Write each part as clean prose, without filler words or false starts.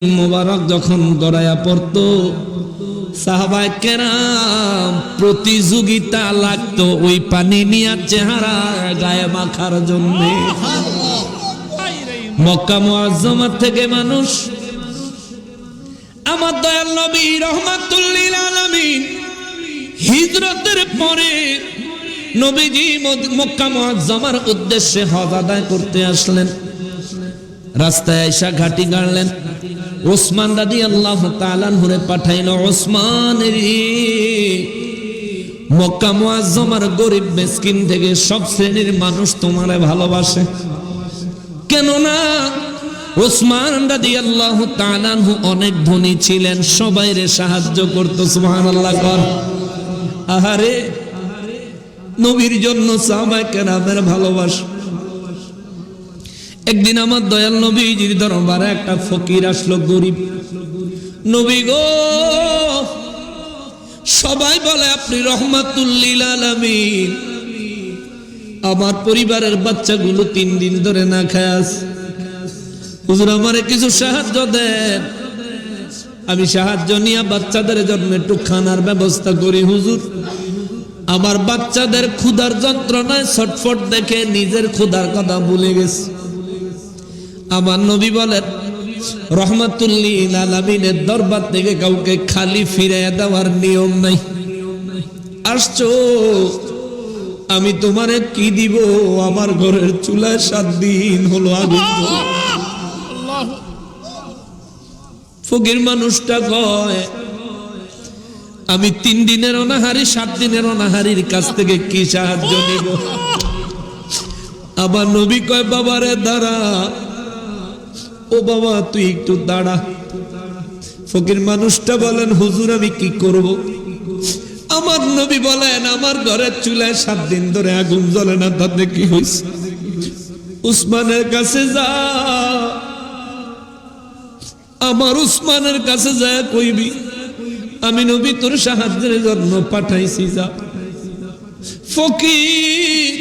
মুবারক যখন গড়াইয়া পড়তো সাহাবায়ে কেরাম প্রতিযোগিতা লাগতো ওই পানি নিয়ে চেহারা গায়ে মাখার জন্য। মক্কা মুআজ্জামা থেকে মানুষ আমার দয়াল নবী রাহমাতুল লিল আলামিন হিজরতের পরে নবীজি মক্কা মুআজ্জামার উদ্দেশ্যে হজ আদায় করতে আসলেন। রাস্তায় আয়েশা ঘাটি গাড়লেন, ওসমান রাদিয়াল্লাহু তাআলা আনহুরে পাঠাইল, ওসমান রে মক্কা মুআজ্জামার গরিব মিসকিন থেকে সব শ্রেণীর মানুষ তোমারে ভালোবাসে, কেননা ওসমান রাদিয়াল্লাহু তাআলা আনহু অনেক ধনী ছিলেন, সবাইরে সাহায্য করত। সুবহানাল্লাহ কর। আহারে নবীর জন্য সাহাবায়ে কেরামের ভালোবাসা। একদিন আমার দয়াল নবীজির দরবারে একটা ফকির আসলো, গরিব। নবী গো, সবাই বলে আপনি রহমাতুল লিল আলামিন, আমার পরিবারের বাচ্চাগুলো 3 দিন ধরে না খায় আছে, হুজুর আমারে কিছু সাহায্য দেন। আমি সাহায্য নিয়ে বাচ্চাদের জন্য একটু খানার ব্যবস্থা করি। হুজুর আমার বাচ্চাদের ক্ষুধার যন্ত্রণায় ছটফট দেখে নিজের ক্ষুধার কথা ভুলে গেছে। আমার নবী বলেন রহমাতুল লিল আলামিনের দরবার থেকে কাউকে খালি ফিরাইয়া দেওয়ার নিয়ম নাই। আসছো, আমি তোমারে কি দিব? আমার ঘরের চুলায় 7 দিন হলো আগুন। ফকির মানুষটা কয় আমি 3 দিনের অনাহারি 7 দিনের অনাহারির কাছ থেকে কি সাহায্য নিব? আবার নবী কয় বাবারে দাঁড়া। ও বাবা তুই একটু দাঁড়া। ফকির মানুষটা বলেন হুজুর আমি কি করব? আমার নবী বলেন আমার ঘরের চুলায় 7 দিন ধরে আগুন জ্বলে না, তাতে কি হইছে? উসমানের কাছে যা, আমার উসমানের কাছে যায় কইবি আমি নবী তোর সাহায্যের জন্য পাঠাইছি, যা। ফকির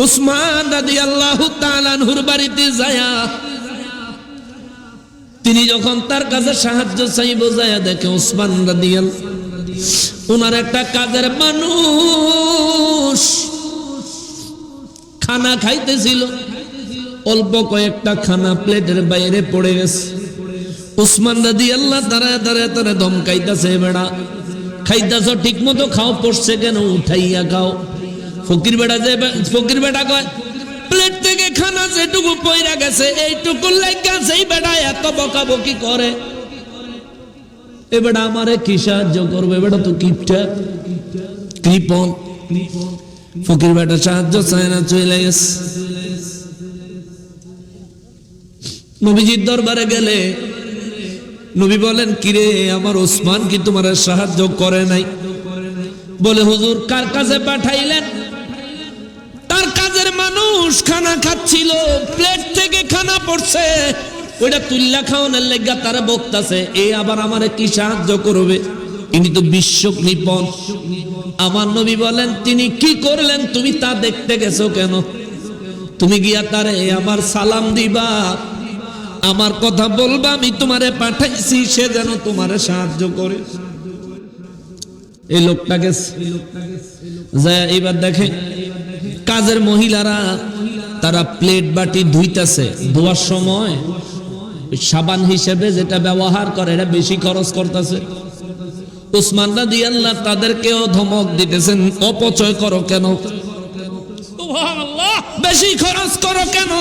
উসমান রাদিয়াল্লাহু তাআলা আনহুর বাড়িতে যায়া তিনি যখন তার কাছে সাহায্য চাইব, যায় দেখে উসমান রাদিয়াল্লাহু ওনার একটা কাজের মানুষ খানা খাইতেছিল, অল্প কয়েকটা খানা প্লেটের বাইরে পড়ে গেছে। উসমান রাদিয়াল্লাহু দাঁড়ায় দাঁড়ায় তারে ধমকাইতেছে, বেড়া খাইতেছ ঠিক মতো খাও, পড়ছে কেন, উঠাইয়া খাও। ফকির বেটা কয় প্লেট থেকে খানা যেটুকু পইরা গেছে এইটুকু লাগা সেই বেটা এত বকাবকি করে, এ বেটা আমারে কি সাহায্য করবে? বেটা তো কিপটা কৃপণ। ফকির বেটা সাহায্য চায় না, চলে গেছে। নবীজির দরবারে গেলে নবী বলেন কিরে আমার ওসমান কি তোমার সাহায্য করে নাই? বলে হুজুর কার কাছে পাঠাইলেন? তার কাজের মানুষ খানা খাচ্ছিল, প্লেট থেকে খানা পড়ছে, ওইটা তুল্লা খাওয়ানোর লেগা তারা বকতাছে, এ আবার আমারে কি সাহায্য করবে? ইনি তো বিশ্ব কৃপণ। আমার নবী বলেন তিনি কি করলেন তুমি তা দেখতে গেছো কেন? তুমি গিয়া তারে আমার সালাম দিবা, আমার কথা বলবা, আমি তোমারে পাঠাইছি সে যেন তোমারে সাহায্য করে। এই লোকটাকে যায় এবার দেখে কাজের মহিলারা তারা প্লেট বাটি ধুইতেছে, ধোয়ার সময় সাবান হিসেবে যেটা ব্যবহার করে এটা বেশি খরচ করতেছে। উসমান রাদিয়াল্লাহু তাদেরকেও ধমক দিতেছেন, অপচয় করো কেন, সুবহানাল্লাহ, বেশি খরচ করো কেন,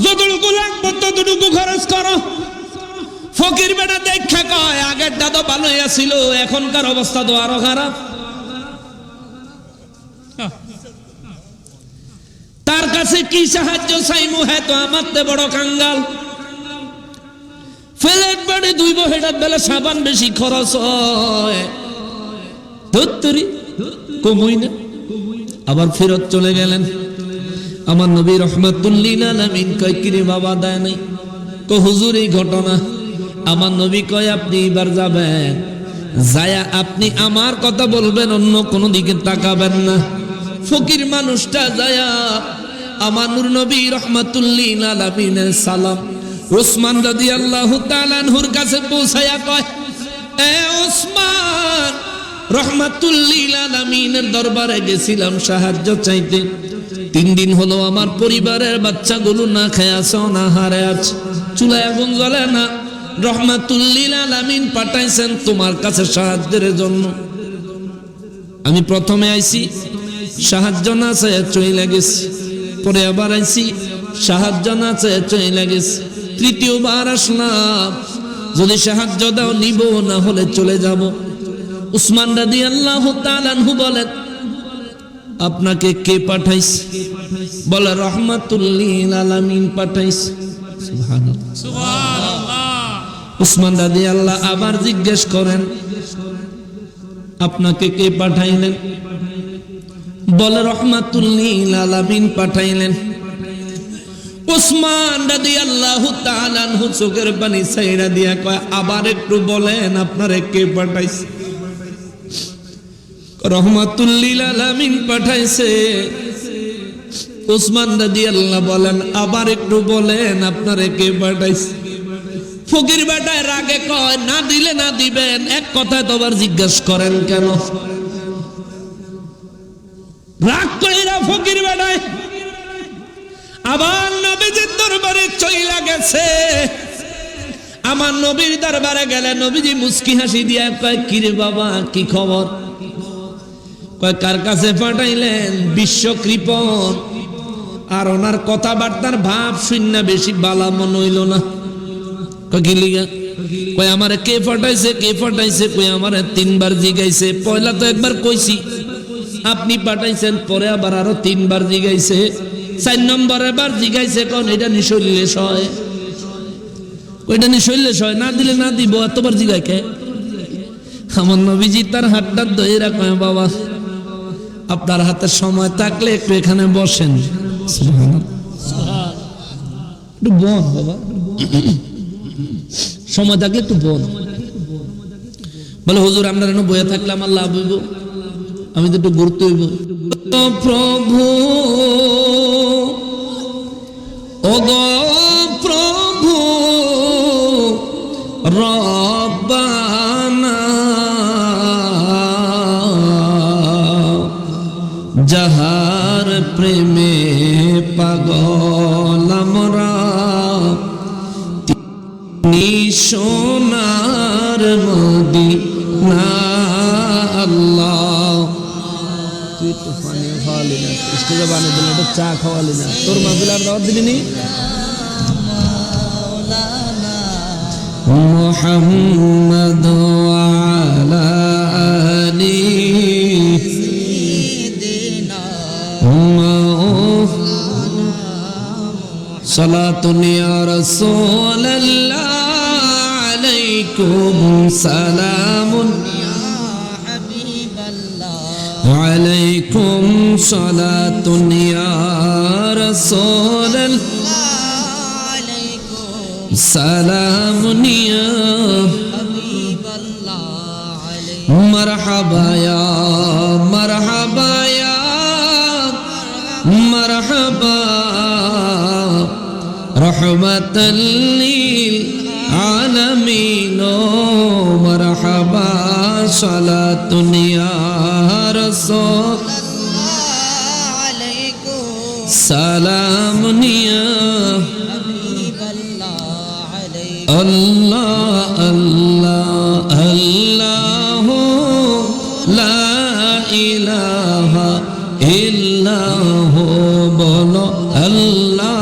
যতটুকু লাগবে ততটুকু খরচ করো। ফকির বেটা দেখা কয় আগেরটা তো ভালোই ছিল, এখনকার অবস্থা তো আরো খারাপ। তার কাছে কি সাহায্য চাইমু? হ্যাঁ তো আমার তে বড় কাঙ্গাল, ফ্লেট বাড়ি ধুইব হেটার বেলা সাবান বেশি খরচ হয়, ধুত্তরি কমই না। আবার ফেরত চলে গেলেন। আমার নবী রহমাতুল লিল আলামিন কয় কিরে বাবা দেয় নাই? কো হুজুর এই ঘটনা। আমার নবী কয় আপনি এবার যাবেন, যায়া আপনি আমার কথা বলবেন, অন্য কোনো দিকে তাকাবেন না। ফকির মানুষটা যায়া আমার নূর নবী রহমাতুল লিল আলামিনের সালাম ওসমান রাদিয়াল্লাহু তাআলা আনহুর কাছে পৌঁছায়া কয়, এ ওসমান, রহমাতুল লিল আলামিনের দরবারে গেছিলাম সাহায্য চাইতে। 3 দিন হলো আমার পরিবারের বাচ্চাগুলো না খেয়ে আছে, অনাহারে আছে, চুলায় আগুন জ্বলে না। রহমাতুল লিল আলামিন পাঠাইছেন তোমার কাছে সাহায্যের জন্য। আমি প্রথমে আইছি, সাহায্য না চেয়ে চলে গেছি, পরে আবার আইছি, সাহায্য না চেয়ে চলে গেছি, তৃতীয়বার আসলাম, যদি সাহায্য দাও নিব, না হলে চলে যাব। উসমান রাদিয়াল্লাহু তাআলা আনহু বলেন, আপনাকে কে পাঠাইছে? বলে রহমাতুল লিল আলামিন পাঠাইছে। সুবহানাল্লাহ, সুবহানাল্লাহ। উসমান রাদিয়াল্লাহু আবার জিজ্ঞেস করেন, আপনাকে কে পাঠাইলেন? বলে রহমাতুল লিল আলামিন পাঠাইলেন। উসমান রাদিয়াল্লাহু তাআলা আনহু চোখের পানি ছাইড়া দিয়া কয়, আবার একটু বলেন আপনারে কে পাঠাইছে? রহমাতুল লিল আলামিন পাঠাইছে। উসমান রাদিয়াল্লাহু বলেন, আবার একটু বলেন আপনারে কে পাঠাইছে? ফকির বেটায় রাগে কয়, না দিলে না দিবেন, এক কথায় তো আবার জিজ্ঞাসা করেন কেন? রাগ কইরা ফকির বেটায় আবার নবীজির দরবারে চইলা গেছে। আমার নবীর দরবারে গেলে নবীজি মুস্কি হাসি দিয়া কয়, কিরে বাবা, কি খবর? কয়, কার কাছে পাঠাইলেন? বিশ্ব কৃপণ। আর ওনার কথাবার্তার ভাব শূন্য বেশি বালা মন হইল না। কয়, কি লিগা? কয়, আমারে কে পাঠাইছে, কে পাঠাইছে? কয়, আমারে 3 বার জিগাইছে। পয়লা তো একবার কইছি আপনি পাঠাইছেন, পরে আবার আরো 3 বার জিগাইছে, 4 নম্বরের বার জিগাইছে। কোন এটা নিশল্লে সয়? ওইটা নিশল্লে সয়? না দিলে না দিব, এতবার জিগাই কে? আমার নবীজি তার হাতটা ধরে কয়, বাবা, আপনার হাতে সময় থাকলে একটু এখানে বসেন। একটু বন বাবা, সময় থাকলে একটু বন। বলে, হুজুর, আপনার এনে বয়ে থাকলে আমার লাভ হইব, আমি তো একটু ঘুরতে হইব। প্রভু, ও গো প্রভু, রব্বানা, যাহার প্রেমে পাগল আমরা, তিনি সোনার মদিনা। আল্লাহ, তুই তো পানি খাওয়ালি না, স্টেজে বানিয়ে দিলে, একটু চা খাওয়ালি না, তোর মাহফিল আর দাওয়াত দিলি নি? মুহাম্মদ আলা আলি সালাতুন ইয়া রাসূলুল্লাহ আলাইকুম সালামুন ইয়া হাবিবাল্লাহ আলাইকুম সালাতুন ইয়া রাসূলুল্লাহ আলাইকুম সালামুন ইয়া হাবিবাল্লাহ আলাইকুম মারহাবা ইয়া মারহাবা ইয়া মারহাবা রহমাতাল লিল আলামিন মারহাবা সালাতুন ইয়া রাসূলুল্লাহ আলাইকুম সালামুন ইয়া হাবিবাল্লাহ আলাইকুম আল্লাহ আল্লাহ আল্লাহু লা ইলাহা ইল্লাহু বলো আল্লাহ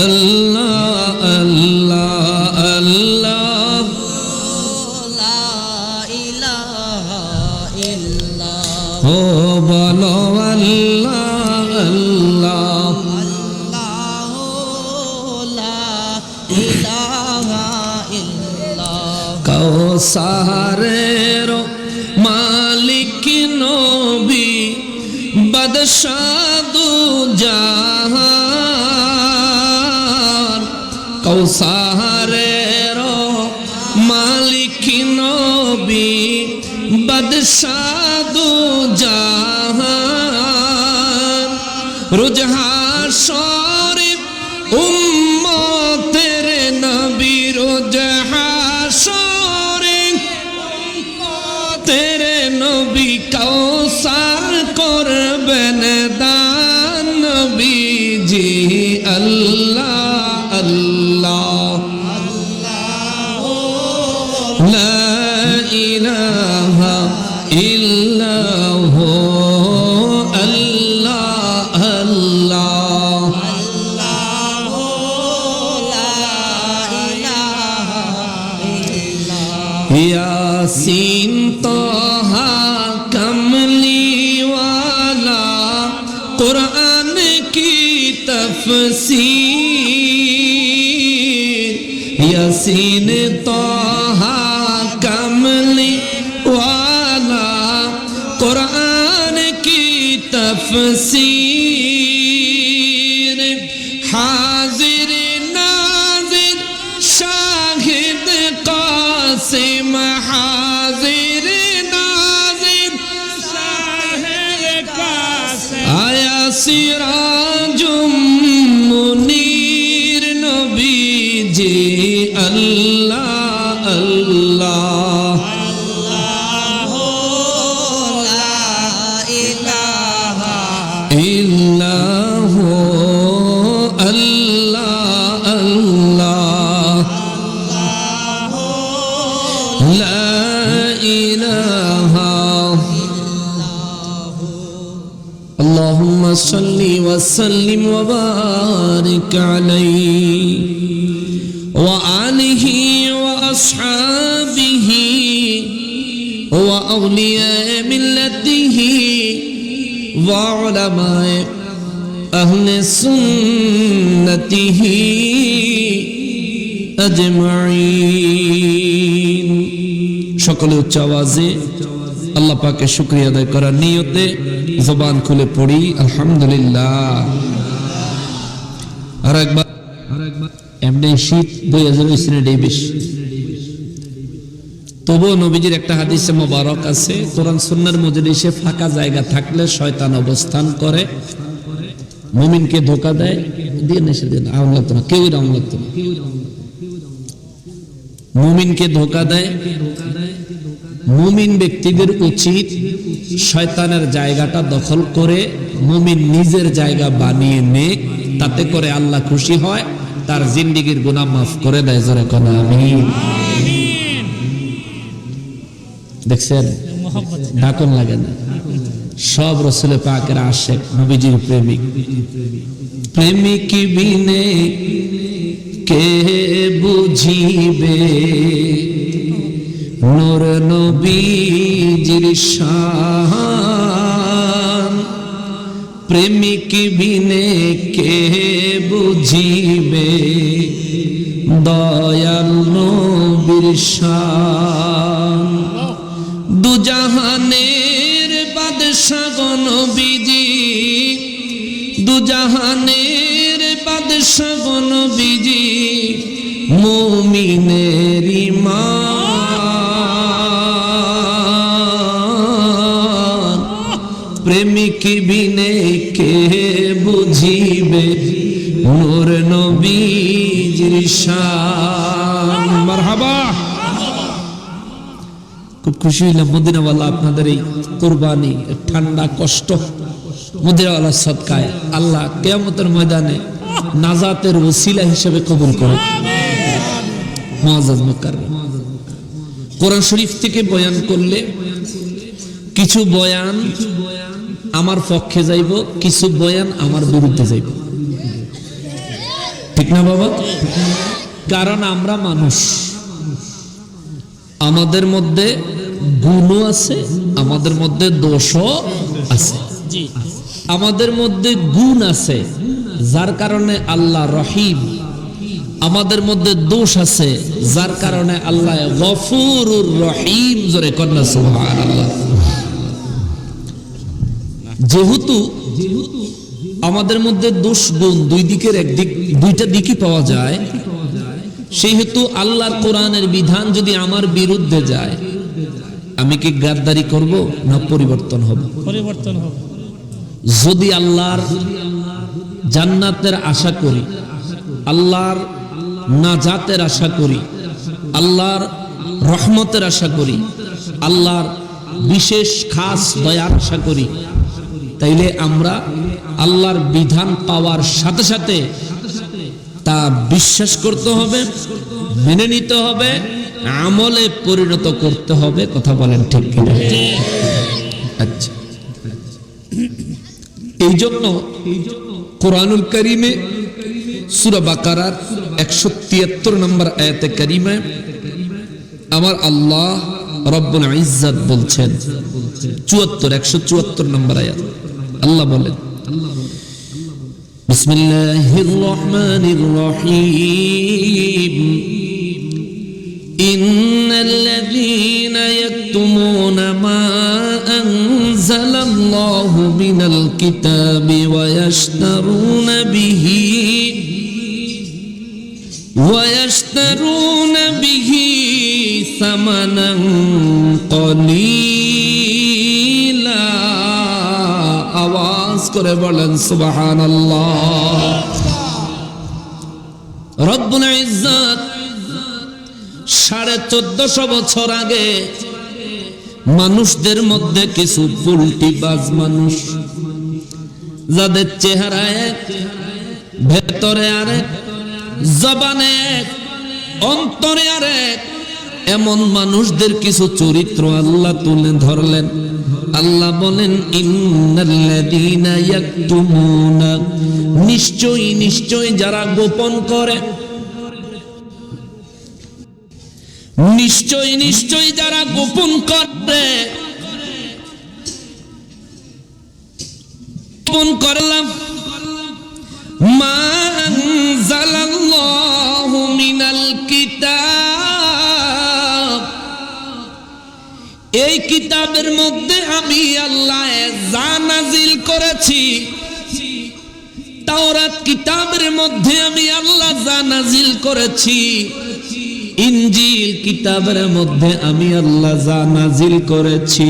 Allah Allah Allah la ilaha illallah oh bolo Allah Allah Allah la ilaha illallah kausharer malik nobi badshah du jahan কৌসারের মালিক নবী বাদশাহ দু জাহান রোজ হাসরে উম্মতের নবী রোজ হাসরে তেরে নবী কাউসার করবেন দান নবীজি আল্লাহ আল্লাহ লা ইলাহা ইল্লাহু আল্লাহ আল্লাহ ইয়াসিন তাহা কামলিওয়ালা কুরআন কি তফসীর ইয়াসিন তাহা কামলিওয়ালা কুরআন কি তফসীর হাজির নাজির শাহিদ কাসিম হাজির নাজির শাহিদ কাসিম আয়া সিরাজুম মুনীর নবীজি আল্লাহ আল্লাহ ইল্লাহু আল্লাহ আল্লাহ লা ইলাহা আল্লাহুম্মা সাল্লি ওয়া সাল্লিম ওয়া বারিক আলাইহি ওয়া আলিহি ওয়া আসহাবিহি ওয়া আউলিয়া মিল্লাতিহি ওয়া উলামায়ে আহলে সুন্নতিহি আজমাইন। সকলে উচ্চ আওয়াজে আল্লাহ পাকের শুকরিয়া আদায় করার নিয়তে জবান খুলে পড়ি আলহামদুলিল্লাহ। আর একবার এমনি শীত 2019 বেশি, তবুও নবীজির একটা হাদিসে মোবারক আছে, কোরআন সুন্নাহর মজলিসে ফাঁকা জায়গা থাকলে শয়তান অবস্থান করে, মুমিনকে ধোঁকা দেয়, দিয়ে নেশে দেন আউন লাগতো না, কেউ আউন লাগতো না, মুমিনকে ধোঁকা দেয়। মুমিন ব্যক্তিদের উচিত শয়তানের জায়গাটা দখল করে মুমিন নিজের জায়গা বানিয়ে নেক, তাতে করে আল্লাহ খুশি হয়, তার জিন্দেগীর গুনাহ মাফ করে দেয়। জোরে কোন আমিন। দেখছেন ডাকন লাগে না, সব রাসূল পাকের আশিক, নবীজির প্রেমিক। প্রেমিক বিনে কে বুঝিবে নূর নবীজির শান, প্রেমিক বিনে কে বুঝিবে দয়াল নবীর শান। দুজাহানের বাদশাহ নবীজি, দুজাহানের বাদশাহ নবীজি, মুমিনের ঈমান। প্রেমিক বিনে কে বুঝিবে নূর নবীজির শান। মারহাবা। খুব খুশি হইলাম মদিনাওয়ালা আপনাদের এই কুরবানি, ঠান্ডা কষ্ট মদিনাওয়ালার সদকায় আল্লাহ কিয়ামতের ময়দানে নাজাতের ওসিলা হিসেবে কবুল করে। মুআজ্জাজ মুকাররম। কোরআন শরীফ থেকে বয়ান করলে কিছু বয়ান আমার পক্ষে যাইব, কিছু বয়ান আমার বিরুদ্ধে যাইব, ঠিক না বাবা? কারণ আমরা মানুষ, আমাদের মধ্যে গুণও আছে, আমাদের মধ্যে দোষও আছে। আমাদের মধ্যে গুণ আছে যার কারণে আল্লাহ রহিম, আমাদের মধ্যে দোষ আছে যার কারণে আল্লাহ গফুরুর রহিম। জোরে কন্যা সুবহানাল্লাহ। যেহেতু আমাদের মধ্যে দোষ গুণ দুই দিকের দুইটা দিকই পাওয়া যায়, সেহেতু আল্লাহর কোরআনের বিধান যদি আমার বিরুদ্ধে যায়, আমি কি গাদ্দারি করব না পরিবর্তন হবে? পরিবর্তন হবে। যদি আল্লাহর জান্নাতের আশা করি, আল্লাহর নাজাতের আশা করি, আল্লাহর রহমতের আশা করি, আল্লাহর বিশেষ খাস দয়ার আশা করি, তাইলে আমরা আল্লাহর বিধান পাওয়ার সাথে সাথে তা বিশ্বাস করতে হবে, মেনে নিতে হবে, আমলে পরিণত করতে হবে। কথা বলেন ঠিক কিনা? আচ্ছা, এই জন্য কোরআনুল কারীমে সূরা বাকারার 173 নম্বর আয়াতে কারীমায় আমার আল্লাহ রব্বুল ইজ্জত বলছেন, 174 নম্বর আয়াত, আল্লাহ বলেন, বিসমিল্লাহির রহমানির রহিম, ইন্নাল্লাযীনা ইয়াকতুমুনা মা আনজালাল্লাহু মিনাল কিতাবি ওয়া ইয়াশতারুনা বিহি সামানান কলিলা। আওয়াজ করে বলেন সুবহানাল্লাহ। রব্বুল ইজ্জত 1450 বছর আগে মানুষদের মধ্যে কিছু পুলটিবাজ মানুষ, যাদের চেহারা এক, ভেতরে আরেক, জবানে এক, অন্তরে আরেক, এমন মানুষদের কিছু চরিত্র আল্লাহ তুলে ধরলেন। আল্লাহ বলেন, ইন্নাল্লাযীনা ইয়াকতুমুনা, নিশ্চয়ই নিশ্চয়ই যারা গোপন করে, নিশ্চয়ই নিশ্চয়ই যারা গোপন করে, গোপন করলাম মা আনজালাল্লাহু মিনাল কিতাব, এই কিতাবের মধ্যে আমি আল্লাহ যা নাজিল করেছি, তাওরাত কিতাবের মধ্যে আমি আল্লাহ যা নাজিল করেছি, ইনজিল কিতাবের মধ্যে আমি আল্লাহ যা নাজিল করেছি,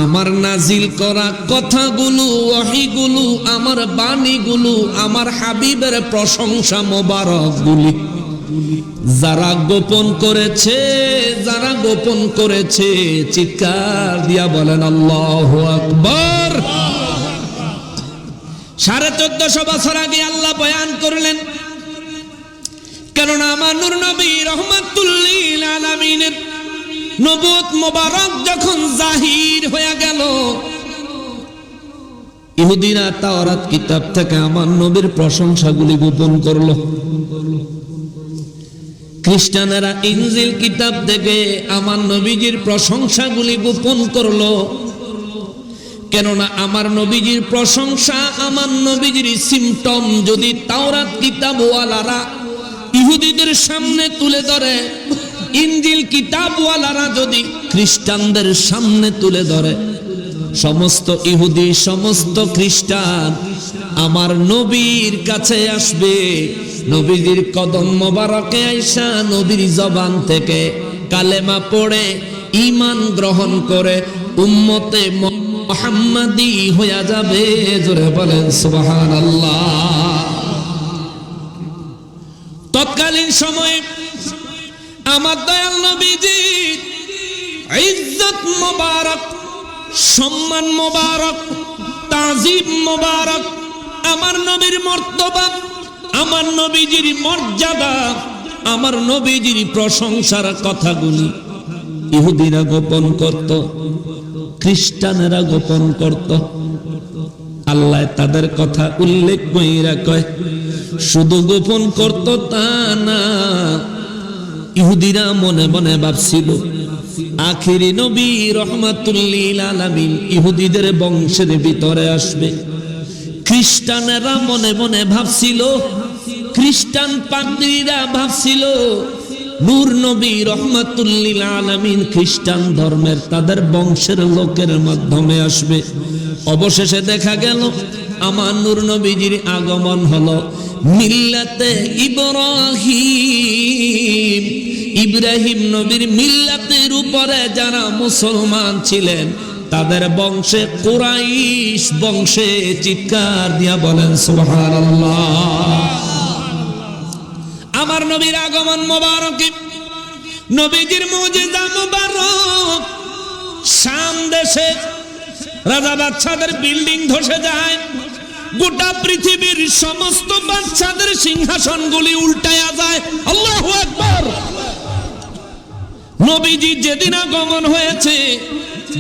আমার নাজিল করা কথাগুলো, ওহীগুলো, আমার বাণীগুলো, আমার হাবিবের প্রশংসা মোবারকগুলি যারা গোপন করেছে, যারা গোপন করেছে, চিৎকার দিয়া বলেন আল্লাহু আকবার। 1450 বছর আগে আল্লাহ বয়ান করলেন, কেননা আমার নূর নবী রহমাতুল লিল আলামিনের নবুয়ত মোবারক যখন জাহির হয়ে গেল, ইহুদিরা তাওরাত কিতাব থেকে আমার নবীর প্রশংসাগুলি গোপন করলো, খ্রিস্টানেরা ইনজিল কিতাব থেকে আমার নবীজির প্রশংসাগুলি গোপন করলো। কেননা আমার নবীজির প্রশংসা, আমার নবীজির সিম্পটম যদি তাওরাত কিতাবওয়ালারা ইহুদিদের সামনে তুলে ধরে, ইনজিল কিতাবওয়ালারা যদি খ্রিস্টানদের সামনে তুলে ধরে, সমস্ত ইহুদি, সমস্ত খ্রিস্টান আমার নবীর কাছে আসবে, নবীজির কদম মোবারকে আইসা নবীর জবান থেকে কালেমা পড়ে ঈমান গ্রহণ করে উম্মতে মুহাম্মাদি হয়ে যাবে। জোরে বলেন সুবহানাল্লাহ। তৎকালীন সময়ে আমার দয়াল নবীজি ইজ্জত মোবারক, সম্মান মোবারক, তাজিম মোবারক, আমার নবীর মর্তবা, আমার নবীজির মর্যাদা, আমার নবীজির প্রশংসার কথাগুলি ইহুদিরা গোপন করত, খ্রিস্টানেরা গোপন করত। আল্লাহ তাদের কথা উল্লেখ কইরা কয়, শুধু গোপন করত তা না, ইহুদিরা মনে মনে ভাবছিল আখিরি নবী রহমাতুল লিল আলামিন ইহুদিদের বংশের ভিতরে আসবে। খ্রিস্টানেরা মনে মনে ভাবছিল, খ্রিস্টান পাদ্রীরা ভাবছিল নূর নবী রহমাতুল লিল আলামিন খ্রিস্টান ধর্মের তাদের বংশের লোকের মাধ্যমে আসবে। অবশেষে দেখা গেল আমার নূর নবীজির আগমন হলো মিল্লাতে ইব্রাহিম, ইব্রাহিম নবীর মিল্লাতের উপরে যারা মুসলমান ছিলেন তাদের বংশে কুরাইশ বংশে চিৎকার দিয়া বলেন সুবহানাল্লাহ। আমার নবীর আগমন মোবারক, নবীজির মুজিজা মোবারক। শাম দেশে রাজা বাদশাদের বিল্ডিং ধসে যায়, গোটা পৃথিবীর সমস্ত বাদশাদের সিংহাসনগুলি উল্টায়া যায়। আল্লাহু আকবার। নবীজি যেদিন আগমন হয়েছে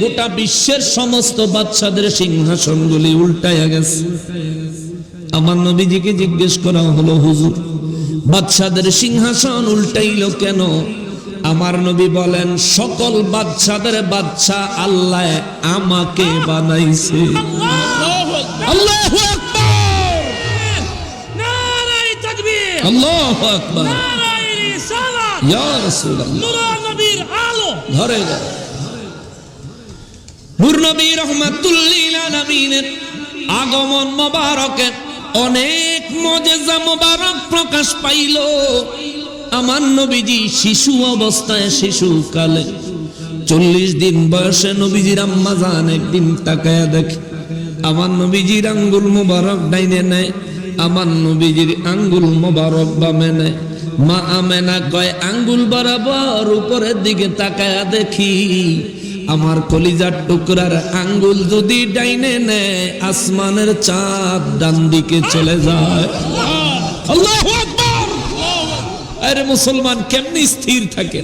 গোটা বিশ্বের সমস্ত বাদশাদের সিংহাসনগুলি উল্টায়া গেছে। আমার নবীজিকে জিজ্ঞেস করা হলো, হুজুর বাদশাদের সিংহাসন উল্টাইলো কেন? আমার নবী বলেন, সকল বাদশাদের বাদশা আল্লাহ আমাকে বানাইছে। আল্লাহু আকবার, নারে তাকবীর, আল্লাহু আকবার, নারে রিসালাত, ইয়া রাসূলুল্লাহ, নূর নবীর আলো ঘরে ঘরে। নূর নবী রাহমাতুল লিল আলামিনের আগমন মোবারকে অনেক মুজিজা মোবারক প্রকাশ পাইল। আমার নবীজি শিশু অবস্থায়, শিশুকালে 40 দিন বয়সে নবীজির আম্মা জান একদিন তাকায়া দেখে আমার নবীজির আঙ্গুল মোবারক ডাইনে নেয়, আমার নবীজির আঙ্গুল মোবারক বামে নেয়। মা আমেনা কয়, আঙ্গুল বরাবর উপরের দিকে তাকায়া দেখি আমার কলিজার টুকরার আঙ্গুল যদি ডাইনে নেয় আসমানের চাঁদ ডান দিকে চলে যায়। আল্লাহু আকবার। আরে মুসলমান কেমনি স্থির থাকে?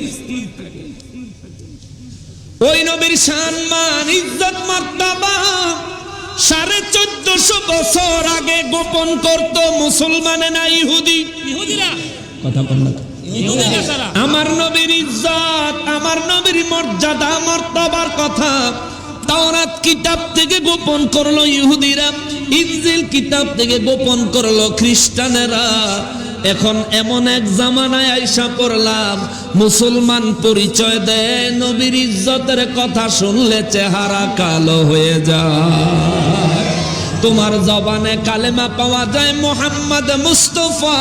ওই নবীর সম্মান, ইজ্জত, মার্তাবা 1450 বছর আগে গোপন করত মুসলমানে না ইহুদিরা। কথা বল না। আমার নবীর ইজ্জত, আমার নবীর মর্যাদা মর্তবার কথা তাওরাত কিতাব থেকে গোপন করলো ইহুদিরা, ইনজিল কিতাব থেকে গোপন করলো খ্রিস্টানেরা। এখন এমন এক জামানায় আইসা পড়লাম, মুসলমান পরিচয় দেয়, নবীর ইজ্জতের কথা শুনলে চেহারা কালো হয়ে যায়। তোমার জবানে কালেমা পাওয়া যায় মুহাম্মদ মুস্তাফা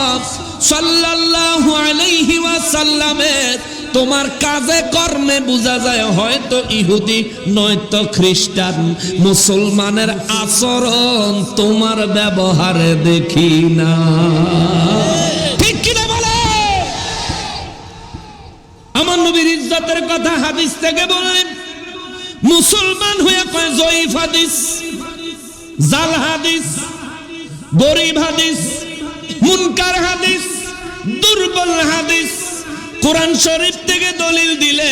সাল্লাল্লাহু আলাইহি ওয়াসাল্লামের, তোমার কাজে কর্মে বোঝা যায় হয়তো ইহুদি নয়তো খ্রিস্টান। মুসলমানের আচরণ তোমার ব্যবহারে দেখি না। ঠিক কিনা বলে? আমার নবীর ইজ্জতের কথা হাদিস থেকে বলেন, মুসলমান হয়ে কয় জয়ীফ হাদিস, জাল হাদিস, গরীব হাদিস, মুনকার হাদিস, দুর্বল হাদিস। কোরআন শরীফ থেকে দলিল দিলে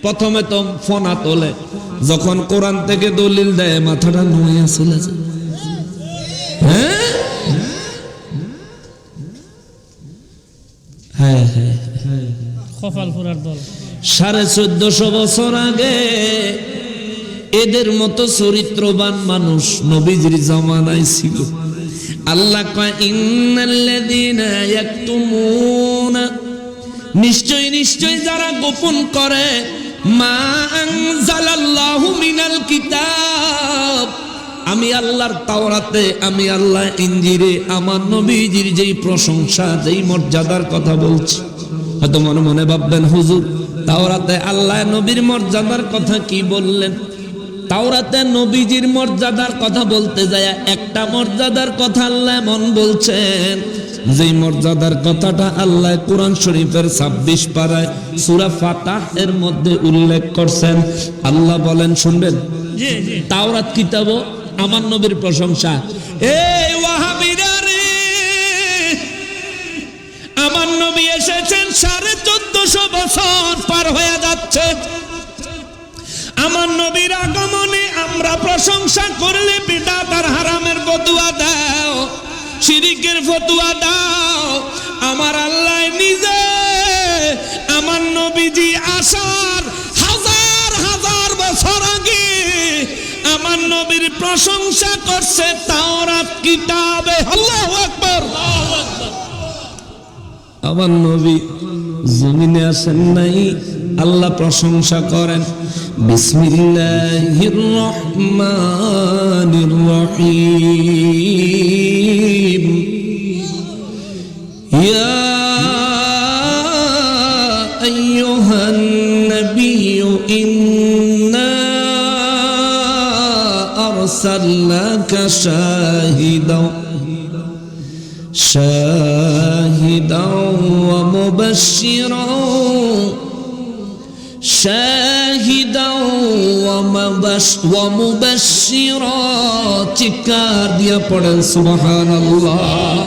প্রথমে তো ফোনা তোলে, যখন কোরআন থেকে দলিল দেয় মাথাটা নুয়ে চলে যায়। হ্যাঁ হ্যাঁ হ্যাঁ, কপাল পোড়ার দল। 1450 বছর আগে এদের মতো চরিত্রবান মানুষ নবীজির জামানায় ছিল। আল্লাহ কয়, ইন্নাল্লাযীনা ইয়াকতুমুনা, নিশ্চয় নিশ্চয় যারা গোপন করে, মা আনজালাল্লাহু মিনাল কিতাব, আমি আল্লাহর তাওরাতে, আমি আল্লাহ ইনজিলে আমার নবীজির যেই প্রশংসা, যেই মর্যাদার কথা বলছি। হয়তো মনে মনে ভাববেন, হুজুর তাওরাতে আল্লাহ নবীর মর্যাদার কথা কি বললেন? তাওরাতে নবীজির মর্যাদার কথা বলতে যায় একটা মর্যাদার কথা আল্লাহ এমন বলছেন, যেই মর্যাদার কথাটা আল্লাহ কোরআন শরীফের 26 পারায় সূরা ফাতাহ এর মধ্যে উল্লেখ করছেন। আল্লাহ বলেন, শুনবেন, তাওরাত কিতাব আমার নবীর প্রশংসা। এই ওয়াহাবীরা রে, আমার নবী এসেছেন 1450 বছর পার হয়ে যাচ্ছে। আমার নবীর আগমনে আমরা প্রশংসা করলে বিদআত আর হারামের ফতোয়া দাও, শিরকের ফতোয়া দাও। আমার আল্লাহ নিজে আমার নবীজি আসার হাজার হাজার বছর আগে আমার নবীর প্রশংসা করছে তাওরাত কিতাবে। আল্লাহু আকবার। আমার নবী জমিনে আসেন নাই, আল্লাহ প্রশংসা করেন, বিসমিল্লাহির রহমানির রহিম, ইয়া আইয়ুহান নাবিয়্যু ইন্না শাহিদা শাহিদা ওয়া মুবাশশিরা শাহিদা ওয়া মুবাশশিরা চিৎকার দিয়া পড়েন সুবহানাল্লাহ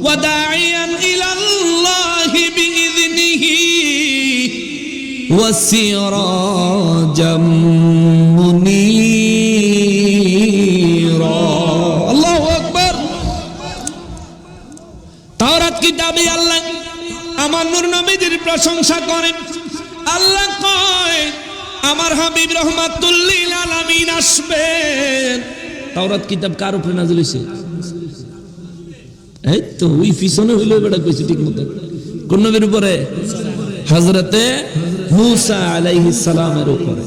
ওয়া দাঈয়ান ইলাল্লাহি বিইذনিহি ওয়া সিরাজাম মুনীরা আল্লাহু আকবার। তাওরাত কিতাবে আল্লাহ আমার নূর নবীর প্রশংসা করেন। আল্লাহ কয় আমার হাবিব রহমাতুল লিল আলামিন আসবেন। তাওরাত কিতাব কার উপরে নাযিল হইছে? এই তো ওই পিছনে হইলো বেটা কইছে ঠিক মতো। কোন নবীর উপরে? হযরতে মূসা আলাইহিস সালামের উপরে।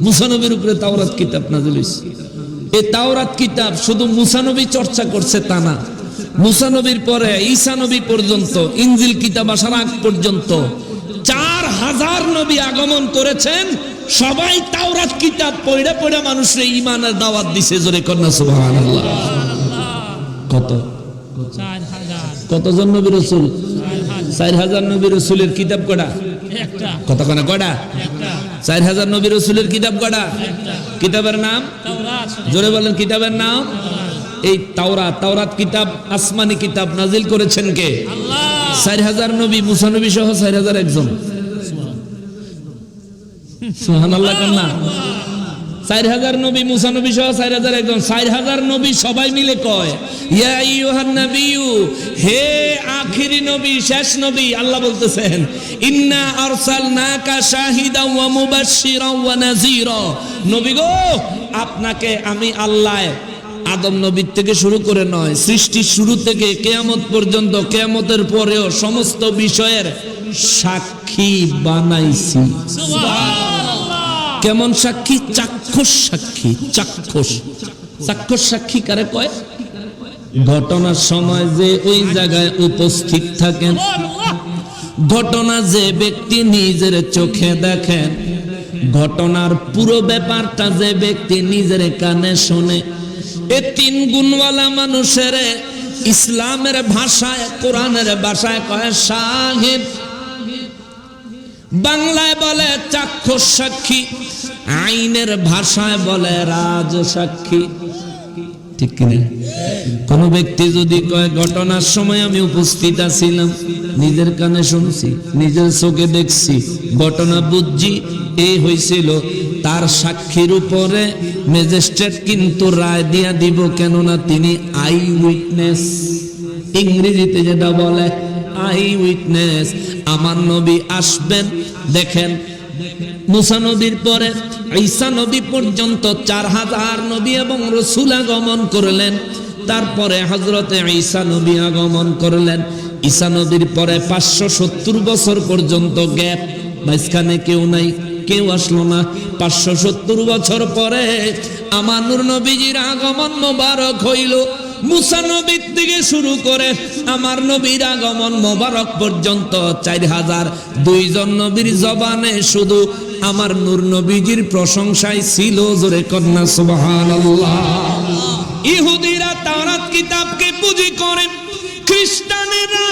মূসা নবীর উপরে তাওরাত কিতাব নাযিল হইছে। এই তাওরাত কিতাব শুধু মূসা নবী চর্চা করছে তা না, মূসা নবীর পরে ঈসা নবী পর্যন্ত, ইনজিল কিতাব আসার আগ পর্যন্ত 4000 নবী আগমন করেছেন। সবাই তাওরাত কিতাব পড়ে পড়ে মানুষের ঈমানের দাওয়াত দিছে। জোরে কন্না সুবহানাল্লাহ। কত 4000 কতজন নবী রাসূল? 4000 নবী রাসূলের কিতাব কয়টা? একটা। কতখানা কয়টা? একটা। 4000 নবী রাসূলের কিতাব কয়টা? কিতাবের নাম? তাওরাত। জোরে বলেন কিতাবের নাম? এই তাওরাত। তাওরাত কিতাব আসমানি কিতাব, নাজিল করেছেন কে? আল্লাহ। 4000 নবী, মূসা নবী সহ 4000 একজন। সুবহানাল্লাহ কন্না। 4000 নবী, মূসা নবী সহ 4000 একজন। 4000 নবী সবাই মিলে কয় ইয়া আইয়ুহান নাবিয়্যু, হে আখিরি নবী, শেষ নবী। আল্লাহ বলতেছেন ইন্না আরসালনাকা শাহিদাও ওয়া মুবাশশিরাও ওয়া নাযীরা। নবী গো, আপনাকে আমি আল্লাহ আদম নবীর থেকে শুরু করে নয়, সৃষ্টির শুরু থেকে কিয়ামত পর্যন্ত, কিয়ামতের পরেও সমস্ত বিষয়ের সাক্ষী বানাইছি। সুবহানাল্লাহ। কেমন সাক্ষী? চাক্ষুষ সাক্ষী। চাক্ষুষ চাক্ষুষ সাক্ষী কারে কয়? ঘটনার সময় যে ওই জায়গায় উপস্থিত থাকেন, ঘটনা যে ব্যক্তি নিজের চোখে দেখেন, ঘটনার পুরো ব্যাপারটা যে ব্যক্তি নিজের কানে শোনে, এ 3 গুণওয়ালা মানুষের ইসলামের ভাষায়, কোরআনের ভাষায় কয় শাহিদ, বাংলায় বলে চাক্ষুষ সাক্ষী, আইনের ভাষায় বলে রাজ সাক্ষী। ঠিক কিনা? কোন ব্যক্তি যদি কয় ঘটনার সময় আমি উপস্থিত আছিলাম, নিজের কানে শুনছি, নিজের চোখে দেখছি, ঘটনা বুঝছি, এই হয়েছিল, তার সাক্ষীর উপরে ম্যাজিস্ট্রেট কিন্তু রায় দিয়া দিব, কেননা তিনি আই উইটনেস। ইংরেজিতে যেটা বলে আই উইটনেস। আমার নবী আসবেন। দেখেন, মূসা নবীর পরে ঈসা নবী পর্যন্ত 4000 নবী এবং রাসূল আগমন করলেন। তারপরে হযরতে ঈসা নবী আগমন করলেন। ঈসা নবীর পরে 570 বছর পর্যন্ত গ্যাপ, মাঝখানে কেউ নাই, কেউ আসলো না। 570 বছর পরে আমার নূর নবীজির আগমন মোবারক হইল। মূসা নবীর থেকে শুরু করে আমার নবীর আগমন মোবারক পর্যন্ত 4002 জন নবীর জবানে শুধু আমার নূর নবীজির প্রশংসাই ছিল। জোরে কন্না সুবহানাল্লাহ। ইহুদিরা তাওরাত কিতাবকে পুঁজি করে, খ্রিস্টানেরা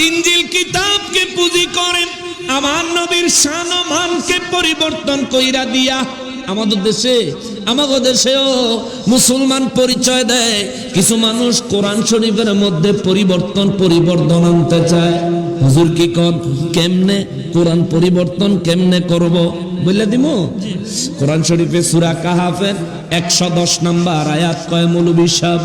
ইনজিল কিতাবকে পুঁজি করে, আমার নবীর শান ও মানকে পরিবর্তন কইরা দিয়া আমাদের দেশে, আমাদের দেশেও মুসলমান পরিচয় দেয়। কিছু মানুষ কোরআন শরীফের মধ্যে পরিবর্তন আনতে চায়। হুজুর কি কন? কেমনে কোরআন পরিবর্তন কেমনে করব বলে দিমু? কোরআন শরীফে সূরা কাহাফের 110 নম্বর আয়াত কয় মৌলভী সাহেব,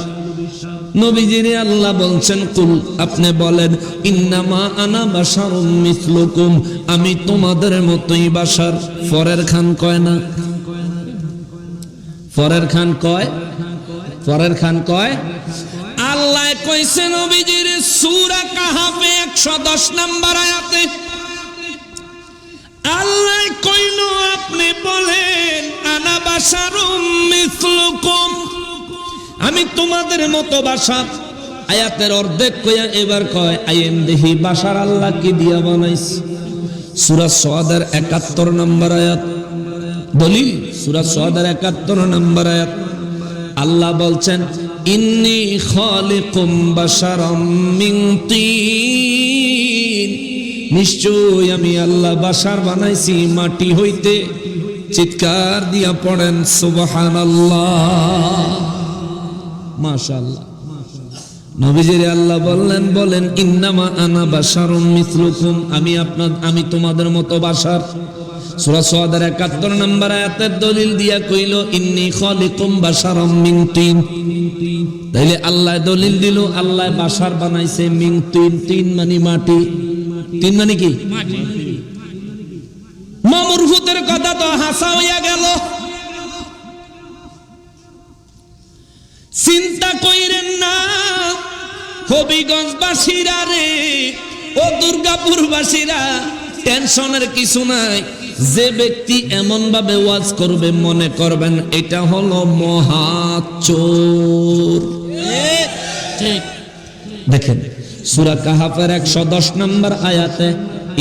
নবীজিরে আল্লাহ বলছেন কুল, আপনি বলেন ইন্নামা আনা বাশারুম মিসলুকুম, আমি তোমাদের মতোই বাশার। ফরের খান কয় না? ফরের খান কয়? ফরের খান কয়? আল্লাহ কইছে নবীজির সূরা কাহাফে 110 নম্বর আয়াতে, আল্লাহ কইল আপনি বলেন আনা বাশারুম মিসলুকুম, আমি তোমাদের মতো বাশার। আয়াতের অর্ধেক কইয়া এবার কয় আইন দেহি বাশার আল্লাহ কি দিয়া বানাইছে। সূরা সাদের 71 নম্বর আয়াত দলিল, সূরা সাদের 71 নম্বর আয়াত। আল্লাহ বলছেন ইন্নী খালিকুম বাশারাম মিন তিন, নিশ্চয় আমি আল্লাহ বাশার বানাইছি মাটি হইতে। চিৎকার দিয়া পড়েন সুবহানাল্লাহ, মাশাআল্লাহ। নবীজিরে আল্লাহ বলেন ইন্নামা আনা বাশারুম মিসলুকুম, আমি তোমাদের মতো বাশার। সূরা সাদের ৭১ নম্বর আয়াতের দলিল দিয়া কইল ইন্নী খালিকুম বাশারাম মিন তিন। তাইলে আল্লাহ দলিল দিল আল্লাহ বাশার বানাইছে মিন তিন। তিন মানে মাটি, তিন মানে কি মাটি। মামুরহুতের কথা তো হাসা হইয়া গেল। চিন্তা কইরেন না হবিগঞ্জবাসীরা রে, ও দুর্গাপুরবাসীরা, টেনশনের কিছু নাই। যে ব্যক্তি এমন ভাবে ওয়াজ করবে মনে করবেন এটা হলো মহাচোর। ঠিক। দেখেন সূরা কাহাফের ১১০ নম্বর আয়াতে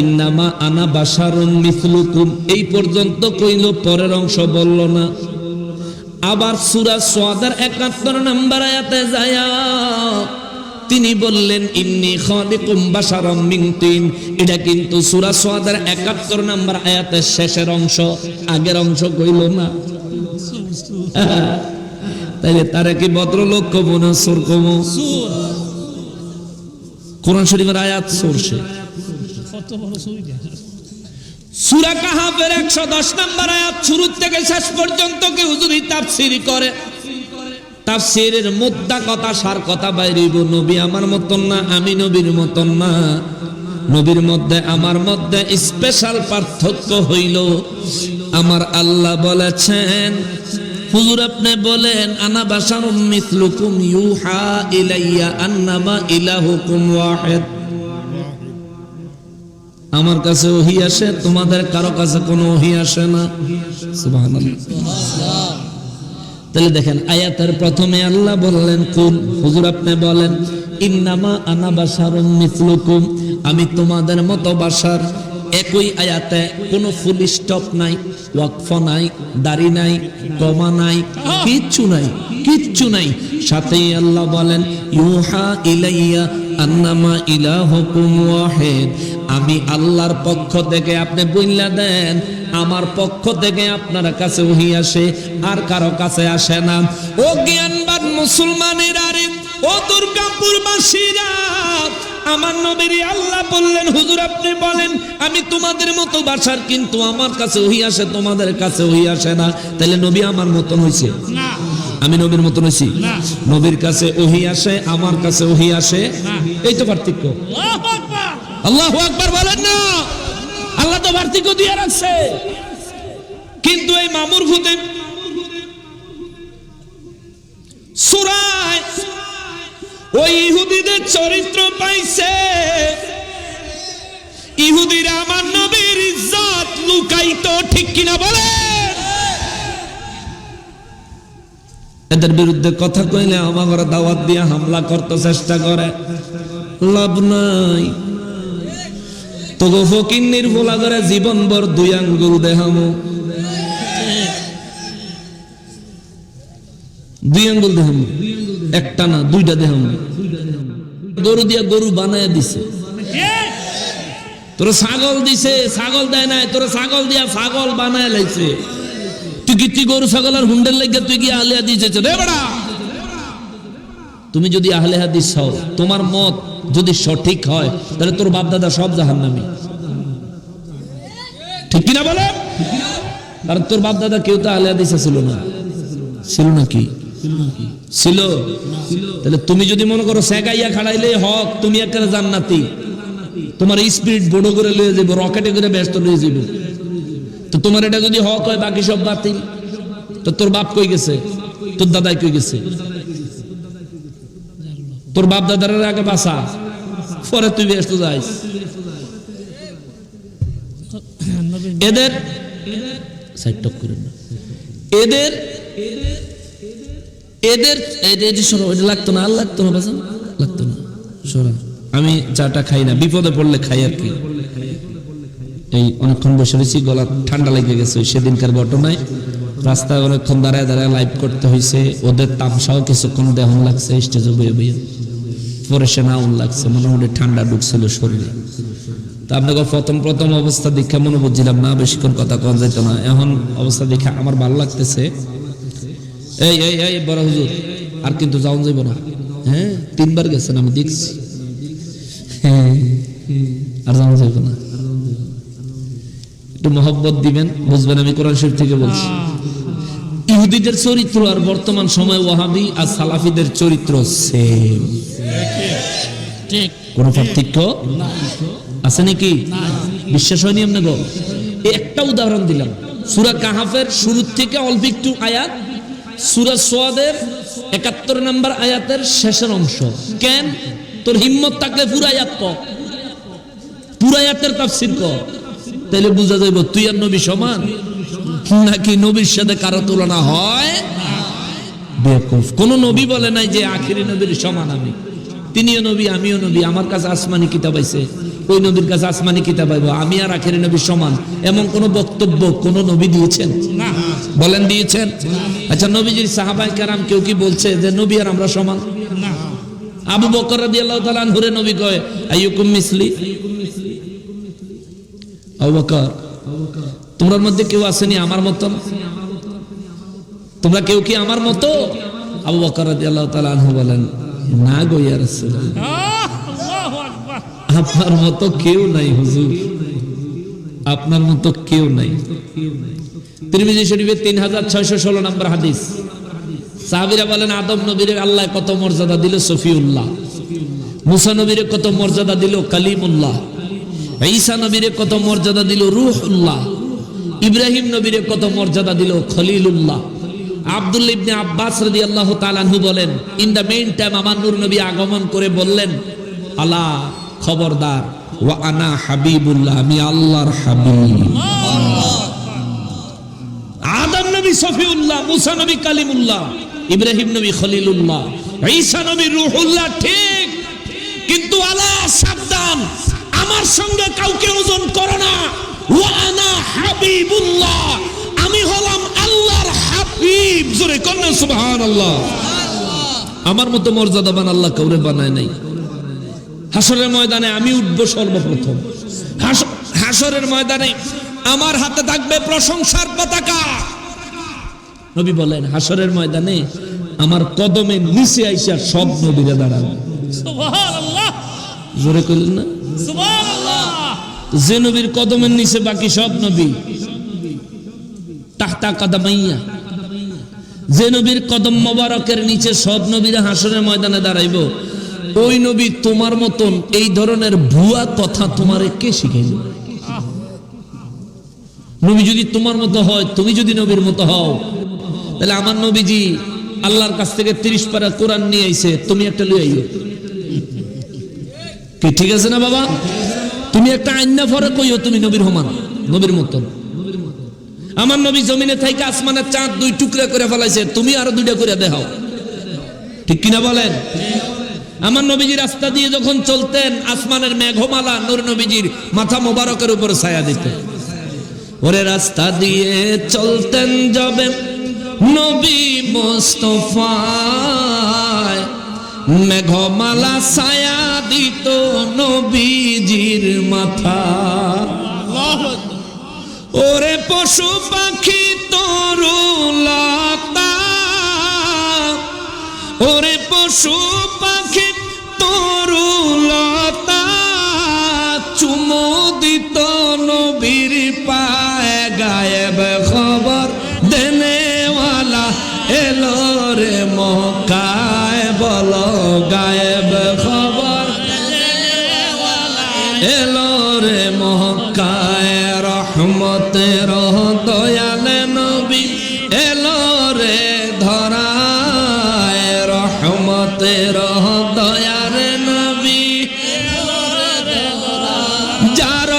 ইন্নামা আনা বাশারুম মিসলুকুম এই পর্যন্ত কইল, পরের অংশ বলল না। আবার সূরা সাদের ৭১ নম্বর আয়াতে যায়া তিনি বললেন ইন্নী খালিকুম বাশারাম মিন তিন। এটা কিন্তু সূরা সাদের ৭১ নম্বর আয়াতের শেষের অংশ, আগের অংশ কইল না। তাইলে তারা কি ভদ্রলোক কব না চোর কব? কোরআন শরীফের আয়াত চোর সে। কত বড় সুবিধা। সূরা কাহাফের ১১০ নম্বর আয়াত শুরু থেকে শেষ পর্যন্ত কেউ যদি তাফসীর করে, তাফসীরের মুদ্দা কথা সার কথা বাইরেইব। নবী আমার মতন না, আমি নবীর মতন না। নবীর মধ্যে আমার মধ্যে স্পেশাল পার্থক্য হইল আমার আল্লাহ বলেছেন হুজুর আপনি বলেন আনা বাশারুম মিসলুকুম ইউহা ইলাইয়া আন্নামা ইলাহুকুম ওয়াহিদ। আমার কাছে ওহী আসে, তোমাদের কারো কাছে কোনো ওহী আসে না। সুবহানাল্লাহ। তাহলে দেখেন আয়াতের প্রথমে আল্লাহ বললেন কুল, হুজুর আপনি বলেন ইন্নামা আনা বাশারুম মিসলুকুম, আমি তোমাদের মতো বাশার। একই আয়াতে কোনো ফুল স্টপ নাই, ওয়াকফ নাই, দাড়ি নাই, কমা নাই, কিচ্ছু নাই, কিচ্ছু নাই। সাথেই আল্লাহ বলেন ইউহা ইলাইয়া আন্নামা ইলাহুকুম ওয়াহিদ, আমি আল্লাহর পক্ষ থেকে আপনি বইলা দেন আমার পক্ষ থেকে আপনার কাছে ওহী আসে, আর কারো কাছে আসে না। ও জ্ঞানবান মুসলমানেরা রে, ও দুর্গাপুরবাসীরা, আমার নবীর আল্লাহ বললেন হুজুর আপনি বলেন আমি তোমাদের মতো বাশার, কিন্তু আমার কাছে ওহী আসে, তোমাদের কাছে ওহী আসে না। তাহলে নবী আমার মতন হইছে না, আমি নবীর মতন হইছি না। নবীর কাছে ওহী আসে, আমার কাছে ওহী আসে, এই তো পার্থক্য। আল্লাহু আকবার, আল্লাহু আকবার বলেন না। আল্লাহ তো পার্থক্য দিয়ে রাখছে। কিন্তু এই মামুর ভূতে সূরায় ওই ইহুদিদের চরিত্র পাইছে। ইহুদিরা আমার নবীর ইজ্জত লুকাইতো, ঠিক কিনা বলেন? এদের বিরুদ্ধে কথা কইলে আমার দাওয়াত দিয়ে হামলা করতে চেষ্টা করে, লাভ নাই। তবু ফকিন্নির ভোলা করে জীবন ভর ২ আঙ্গুল দেহামো, ২ আঙ্গুল দেহামো, একটা না ২টা দেহামো। গরু দিয়া গরু বানায় দিছে, তোর ছাগল দিছে, ছাগল দেয় নাই, তোর ছাগল দিয়া ছাগল বানায় লাইছে। তুই কি গরু ছাগল আর হুন্ডের লাগে তুই কি আহলে হাদিস রে বেড়া? তুমি যদি আহলে হাদিস হও, তোমার মত যদি সঠিক হয়, তাহলে তোর বাপ দাদা সব জাহান্নামী, ঠিক কিনা বলে? কারণ তোর বাপ দাদা কেউ তো আহলে হাদিস ছিল না, ছিল নাকি? ছিল। তাহলে তুমি যদি মনে করো সেগাইয়া খাড়াইলে হক, তুমি একটা জান্নাতি, তোমার স্পিরিট বড় করে লয়ে যাবো, রকেটে করে ব্যস্ত লয়ে যাবো। তো তোমার এটা যদি হক হয়, বাকি সব বাতিল। তো তোর বাপ কই গেছে, তোর দাদাই কই গেছে? তোর বাপ দাদার আগে বাসা, পরে তুই ব্যস্ত যাইস। এদের সাইড টক করেন না। এদের এদের লাগতো না, আর লাগতো না, বাজান লাগতো না। সরা, আমি চাটা খাই না, বিপদে পড়লে খাই আর কি। এই অনেকক্ষণ বসে রয়েছি, গলা ঠান্ডা লেগে গেছে সেদিনকার ঘটনায়। রাস্তায় অনেকক্ষণ দাঁড়ায় দাঁড়ায় লাইভ করতে হয়েছে, ওদের তামসাও কিছুক্ষণ দেহন লাগছে, স্টেজে বয়ে বইয়ে পরে সে নাউন লাগছে, মোটামুটি ঠান্ডা ঢুকছিল শরীরে। তা আপনাকে প্রথম অবস্থা দেখে মনে বুঝছিলাম না, বেশিক্ষণ কথা কন যেত না। এখন অবস্থা দেখে আমার ভালো লাগতেছে। এই এই এই বড় হুজুর আর কিন্তু যাওন যাইব না, হ্যাঁ 3 বার গেছেন আমি দেখছি, হ্যাঁ আর যাওন যাইব না। একটু মহব্বত দিবেন, বুঝবেন আমি কোরআন শরীফ থেকে বলছি। ইহুদিদের চরিত্র আর বর্তমান সময় ওয়াহাবি আর সালাফিদের চরিত্র সেম, ঠিক কোন পার্থক্য আছে নাকি? বিশ্বাস হয়নি আপনাকে? একটা উদাহরণ দিলাম, সূরা কাহাফের শুরু থেকে অল্প একটু আয়াত, সূরা সোয়াদের 71 নম্বর আয়াতের শেষের অংশ। কেন তোর হিম্মত থাকলে পুরো আয়াত পড়, পুরো আয়াতের তাফসীর কর, তাহলে বুঝা যাইব তুই আর নবী সমান নাকি নবীর সাথে কারো তুলনা হয়। বেকুফ, কোন নবী বলে নাই যে আখিরি নবীর সমান আমি, তিনিও নবী আমিও নবী, আমার কাছে আসমানি কিতাব আইছে, ওই নবীর কাছে আসমানি কিতাব আইব, আমি আর আখিরি নবীর সমান, এমন কোন বক্তব্য কোন নবী দিয়েছেন? বলেন দিয়েছেন? আচ্ছা নবীজির সাহাবায়ে কেরাম কেউ কি বলছে যে নবী আর আমরা সমান? আবু বকর রাদিয়াল্লাহু তাআলা আনহুরে নবী কয় আইয়ুকুম মিসলি, আবু বকর তোমার মধ্যে কেউ আসেনি আমার মতন? তোমরা কেউ কি আমার মতো? আবু বকর রাদিয়াল্লাহু তাআলা আনহু বলেন না গো ইয়া রাসূলুল্লাহ, আল্লাহু আকবার, আপনার মতো কেউ নাই হুজুর, আপনার মতো কেউ নাই। তিরমিজি শরীফে 3616 নম্বর হাদিস। সাহাবীরা বলেন আদম নবীর আল্লাহ কত মর্যাদা দিল সফিউল্লাহ, মুসা নবীর কত মর্যাদা দিল কালিমুল্লাহ, ঈসা নবীর কত মর্যাদা দিল রূহুল্লাহ, ইব্রাহিম নবীর কত মর্যাদা দিল খলিলুল্লাহ। আব্দুল্লাহ ইবনে আব্বাস রাদিয়াল্লাহু তাআলা আনহু বলেন ইন দা মেইন টাইম আমার নূর নবী আগমন করে বললেন আলা খবরদার ওয়া আনা হাবিবুল্লাহ, আমি আল্লাহর হাবিব। আদম নবী সফিউল্লাহ, মুসা নবী কালিমুল্লাহ, ইব্রাহিম নবী খলিলুল্লাহ, ঈসা নবী রূহুল্লাহ, ঠিক, কিন্তু আলা সাবধান, আমার সঙ্গে কাউকে ওজন করো না। ওয়া আনা হাবিবুল্লাহ, আমি হলাম আল্লাহর হাবিব। জোরে কন্যা সুবহানাল্লাহ। আমার মতো মর্যাদাবান আল্লাহ কাউরে বানায় নাই। হাসরের ময়দানে আমি উঠবো সর্বপ্রথম, হাসরের ময়দানে আমার হাতে থাকবে প্রশংসার পতাকা। নবী বলেন হাসরের ময়দানে আমার কদমের নিচে আইসা সব নবীরা দাঁড়াবে। সুবহানাল্লাহ, জোরে কইলেন না? সুবহানাল্লাহ। যে নবীর কদমের নিচে বাকি সব নবী তাহতা কদমাইয়া, যে নবীর কদম মোবারকের নিচে সব নবীরা হাসরের ময়দানে দাঁড়াইব, ওই নবী তোমার মতন এই ধরনের ভুয়া কথা তোমারে কে শিখাইল? নবী যদি তোমার মতো হয়, তুমি যদি নবীর মতো হও, তাহলে আমার নবীজি আল্লাহর কাছ থেকে 30 পারা কোরআন নিয়ে আইছে, তুমি একটা লই আইও, কি ঠিক আছে না বাবা? তুমি একটা আইনা ফরে কইও তুমি নবীর সমান, নবীর মতন। আমার নবী জমিনে থেকে আসমানের চাঁদ 2 টুকরা করে ফেলাইছে, তুমি আরো 2টা করে দেখাও, ঠিক কিনা বলেন? আমার নবীজি রাস্তা দিয়ে যখন চলতেন আসমানের মেঘমালা নূর নবীজির মাথা মোবারকের উপর ছায়া দিত। ওরে রাস্তা দিয়ে চলতেন যাবে নবী মুস্তাফায়, মেঘমালা ছায়া দিত নবীজির মাথা। ওরে পশু পাখি তরুলতা, ওরে পশু পাখি তরুলতা, চুমু দিত নবীর পায়ে, গায়েব খবর দেনেওয়ালা এলো রে মক্কায়, বলো গায়েব খবর এলো রে মক্কায়, রহমতের দয়াল নবী এলো রে ধরায়, রহমতের দয়াল নবী যার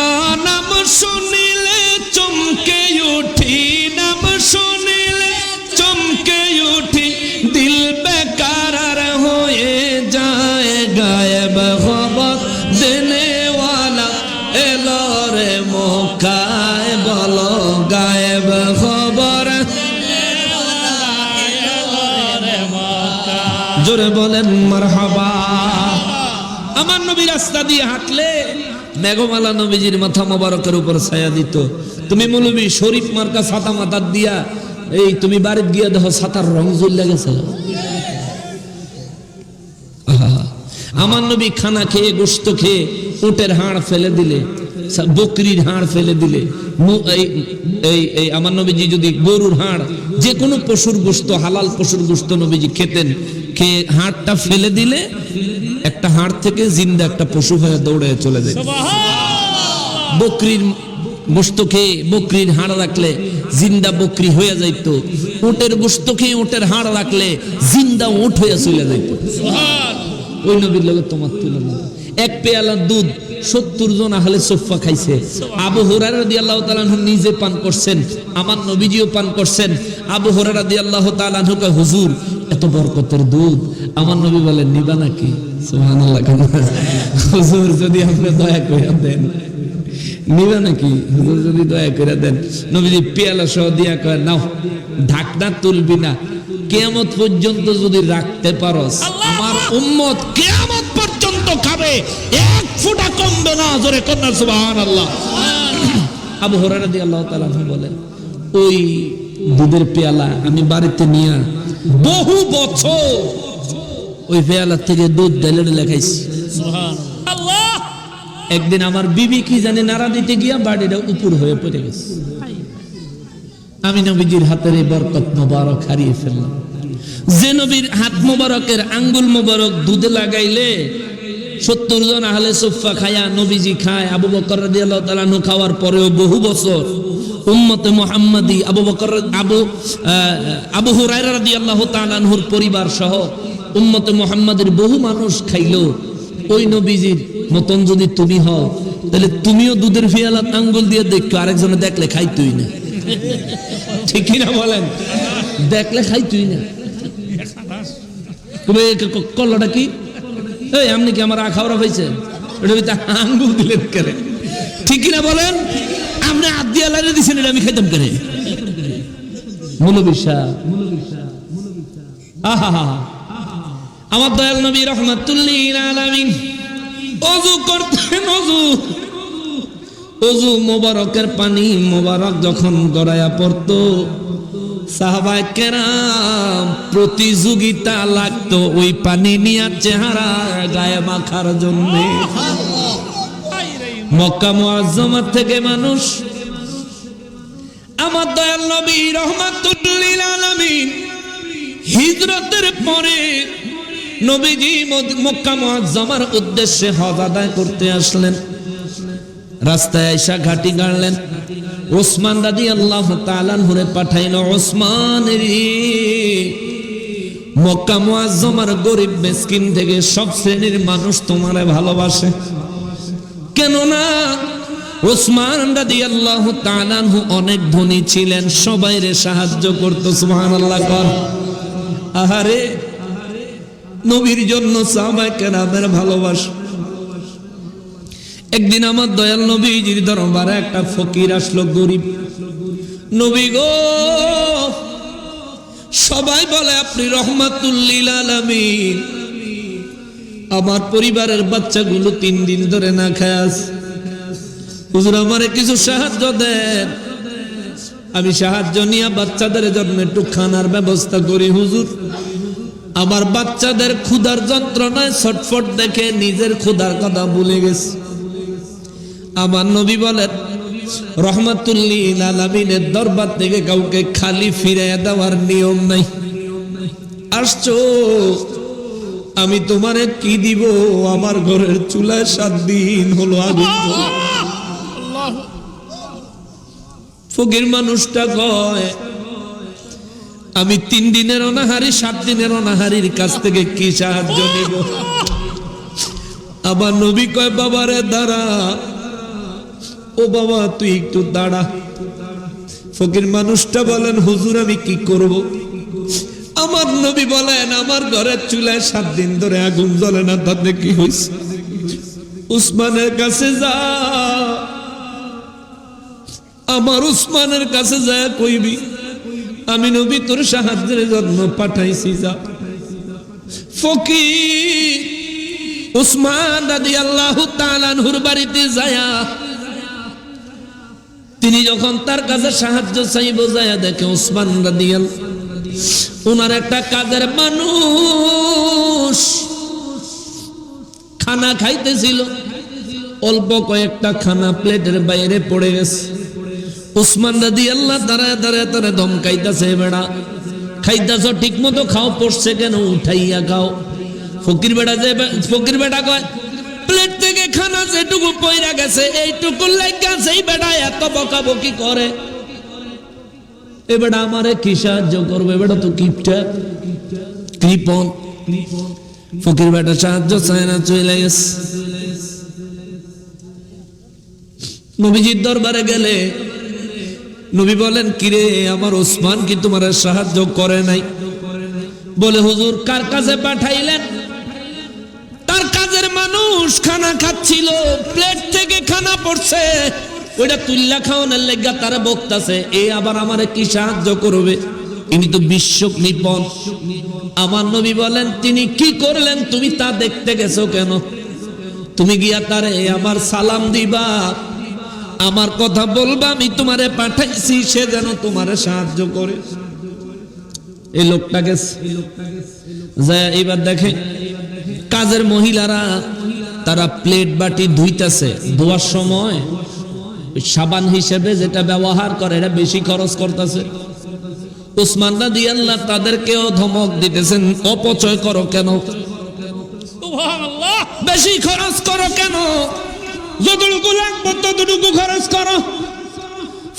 নাম শুনিলে চমকে উঠি, নাম শুনিলে চমকে উঠি, দিল বেকার হয়ে যায়, গায়েব খবর দেনেওয়ালা এলো রে মক্কায়, বলো গায়েব খবর জোরে বলেন মারহাবা। আমার নবী রাস্তা দিয়ে হাঁটলে মেঘমালা নবীজির মাথা মোবারকের উপর ছায়া দিত। তুমি মৌলবী শরীফ মার্কা ছাতা মাথার দিয়া এই তুমি বাড়িতে গিয়ে দেখো ছাতার রং জ্বলে গেছে। আমার নবী খানা খেয়ে গোশত খেয়ে উটের হাড় ফেলে দিলে, বকরির হাড় ফেলে দিলে, এই আমার নবীজি যদি গরুর হাড় যে কোনো পশুর গোশত হালাল পশুর গোশত নবীজি খেতেন, খেয়ে হাড়টা ফেলে দিলে একটা হাড় থেকে জিন্দা একটা পশু হয়ে দৌড়ে চলে যায়। বকরির গোশত খেয়ে বকরির হাড় রাখলে জিন্দা বকরি হয়ে যাইতো, উটের গোশত খেয়ে উটের হাড় রাখলে জিন্দা উট হয়ে চলে যাইতো। ওই নবীর লগে তোমার তুলনা। এক পেয়ালা দুধ 70 জন আহলে সুফফা খাইছে। আবু হুরায়রা রাদিয়াল্লাহু তাআলা আনহু নিজে পান করছেন, আমার নবীজিও পান করছেন। আবু হুরায়রা রাদিয়াল্লাহু তাআলা আনহু কয়, হুজুর এত বরকতের দুধ। আমার নবী বলেন, নিবা নাকি? সুবহানাল্লাহ। হুজুর যদি আপনি দয়া করে দেন, নিবা নাকি? হুজুর যদি দয়া করে দেন। নবীজি পেয়ালা সহ দিয়া কয়, নাও, ঢাকনা তুলবি না, কিয়ামত পর্যন্ত যদি রাখতে পারস আমার উম্মত কিয়ামত পর্যন্ত খাবে, এক ফোঁটা কমবে না। জোরে কন্যা সুবহানাল্লাহ। আবু হুরায়রা রাদিয়াল্লাহু তাআলা বলেন, ওই দুধের পেয়ালা আমি বাড়িতে নিয়ে বহু বছর ওই পেয়ালা থেকে দুধ ঢেলে ঢেলে খাইছি। সুবহানাল্লাহ। একদিন আমার বিবি কি জানে নাড়া দিতে গিয়া বাড়িটা উপর হয়ে পড়ে গেছে। আমি নবীজির হাতের এই বরকত মোবারক হারিয়ে ফেললাম। যে নবীর হাত মোবারকের আঙ্গুল মোবারক দুধে লাগাইলে 70 জন আহলে সুফফা খায়া নবীজি খায়, আবু বকর রাদিয়াল্লাহু তাআলা আনহু খাওয়ার পরেও বহু বছর উম্মতে মুহাম্মাদি আবু হুরায়রা রাদিয়াল্লাহু তাআলা আনহুর পরিবার সহ উম্মতে মুহাম্মাদের বহু মানুষ খাইলো। ওই নবীজির মতন যদি তুমি হও, তাহলে তুমিও দুধের পেয়ালাত আঙ্গুল দিয়ে দেখো, আরেকজনে দেখলে খাইতই না। ঠিক কিনা বলেন? দেখলে খাইতই না। তুমি কল্লাটা কি? এই আপনি কি আমার আখাওরা পাইছেন? এটা আঙ্গুল দিলেন কেন? ঠিক কিনা বলেন? আপনি হাত দিয়ে লাইনে দিচ্ছেন, এটা আমি খাইতাম কেন? মূলবিশা। আহা, আমার দয়াল নবী রাহমাতুল লিল আলামিন ওযু করতেন। ওযু মোবারকের পানি মোবারক যখন গড়াইয়া পড়তো, সাহাবায়ে কেরাম প্রতিযোগিতা লাগতো ওই পানি নিয়ে চেহারা গায়ে মাখার জন্য। মক্কা মুআজ্জামা থেকে মানুষ আমার দয়াল নবী রাহমাতুল লিল আলামিন হিজরতের পরে নবীজি মক্কা মুআজ্জামার উদ্দেশ্যে হজ আদায় করতে আসলেন। রাস্তায় আইসা ঘাটি গাড়লেন। ওসমান রাদিয়াল্লাহু তাআলা আনহুরে পাঠাইলো, ওসমান রে, মক্কা মুআজ্জামার গরিব মিসকিন থেকে সব শ্রেণীর মানুষ তোমারে ভালোবাসে। কেননা ওসমান রাদিয়াল্লাহু তাআলা আনহু অনেক ধনী ছিলেন, সবাইরে সাহায্য করতো। সুবহানাল্লাহ কর। আহারে, নবীর জন্য সাহাবায়ে কেরামের ভালোবাসা। একদিন আমার দয়াল নবীজির দরবারে একটা ফকির আসলো, গরিব। নবী গো, সবাই বলে আপনি রাহমাতুল লিল আলামিন, আমার পরিবারের বাচ্চাগুলো 3 দিন ধরে না খায় আছে। হুজুর আমারে কিছু সাহায্য দেন, আমি সাহায্য নিয়ে বাচ্চাদের জন্য একটু খানার ব্যবস্থা করি। হুজুর, আমার বাচ্চাদের ক্ষুধার যন্ত্রণায় ছটফট দেখে নিজের ক্ষুধার কথা ভুলে গেছে। আমার নবী বলেন, রাহমাতুল লিল আলামিনের দরবার থেকে কাউকে খালি ফিরিয়ে দেওয়ার নিয়ম নাই। আসছো, আমি তোমারে কি দিব? আমার ঘরের চুলায় 7 দিন হলো আগুন। ফকির মানুষটা কয়, আমি 3 দিনের অনাহারি 7 দিনের অনাহারির কাছ থেকে কি সাহায্য নিব? আবার নবী কয়, বাবারে দাঁড়া। ও বাবা, তুই একটু দাঁড়া। ফকির মানুষটা বলেন, হুজুর আমি কি করব? আমার নবী বলেন, আমার ঘরের চুলায় 7 দিন ধরে আগুন জ্বলে না, তাতে কি হয়েছে? উসমানের কাছে যা, আমার উসমানের কাছে যায় কইবি আমি নবী তোর সাহায্যের জন্য পাঠাইছি। যা। ফকির উসমান রাদিয়াল্লাহু তাআলা আনহুর বাড়িতে যায়া তিনি যখন তার কাছে সাহায্য চাইবো, যায়া দেখে উসমান রাদিয়াল্লাহু ওনার একটা কাজের মানুষ খানা খাইতেছিল, অল্প কয়েকটা খানা প্লেটের বাইরে পড়ে গেছে। উসমান রাদিয়াল্লাহু তারা ধমকাইতাছে, বেড়া খাইতাছ ঠিক মতো খাও, পড়ছে কেন, উঠাইয়া খাও। ফকির বেটা কয়, প্লেট থেকে খানা যেটুকু পইরা গেছে এইটুকু লাগা সেই বেটা এত বকাবকি করে, এ বেটা আমারে কি সাহায্য করবে, বেটা তো কিপটা কৃপণ। ফকির বেটা সাহায্য চায় না, চলে গেছে। নবীজির দরবারে গেলে নবী বলেন, কিরে আমার ওসমান কি তোমার সাহায্য করে নাই? বলে, হুজুর কার কাছে পাঠাইলেন? তার কাজের মানুষ খানা খাচ্ছিল, প্লেট থেকে খানা পড়ছে, ওইটা তুল্লা খাওয়ানোর লেগা তারা বক্তাছে, এ আবার আমারে কি সাহায্য করবে? ইনি তো বিশ্ব কৃপণ। আমার নবী বলেন, তিনি কি করলেন তুমি তা দেখতে গেছো কেন? তুমি গিয়া তারে আমার সালাম দিবা, আমার কথা বলবা, আমি তোমারে পাঠাইছি, সে যেন তোমারে সাহায্য করে। এই লোকটাকে যায় এবার দেখে কাজের মহিলারা তারা প্লেট বাটি ধুইতেছে, ধোয়ার সময় সাবান হিসেবে যেটা ব্যবহার করে এটা বেশি খরচ করতেছে। উসমান রাদিয়াল্লাহু তাদেরকেও ধমক দিতেছেন, অপচয় করো কেন, সুবহানাল্লাহ, বেশি খরচ করো কেন, যতটুকু লাগবে ততটুকু খরচ করো।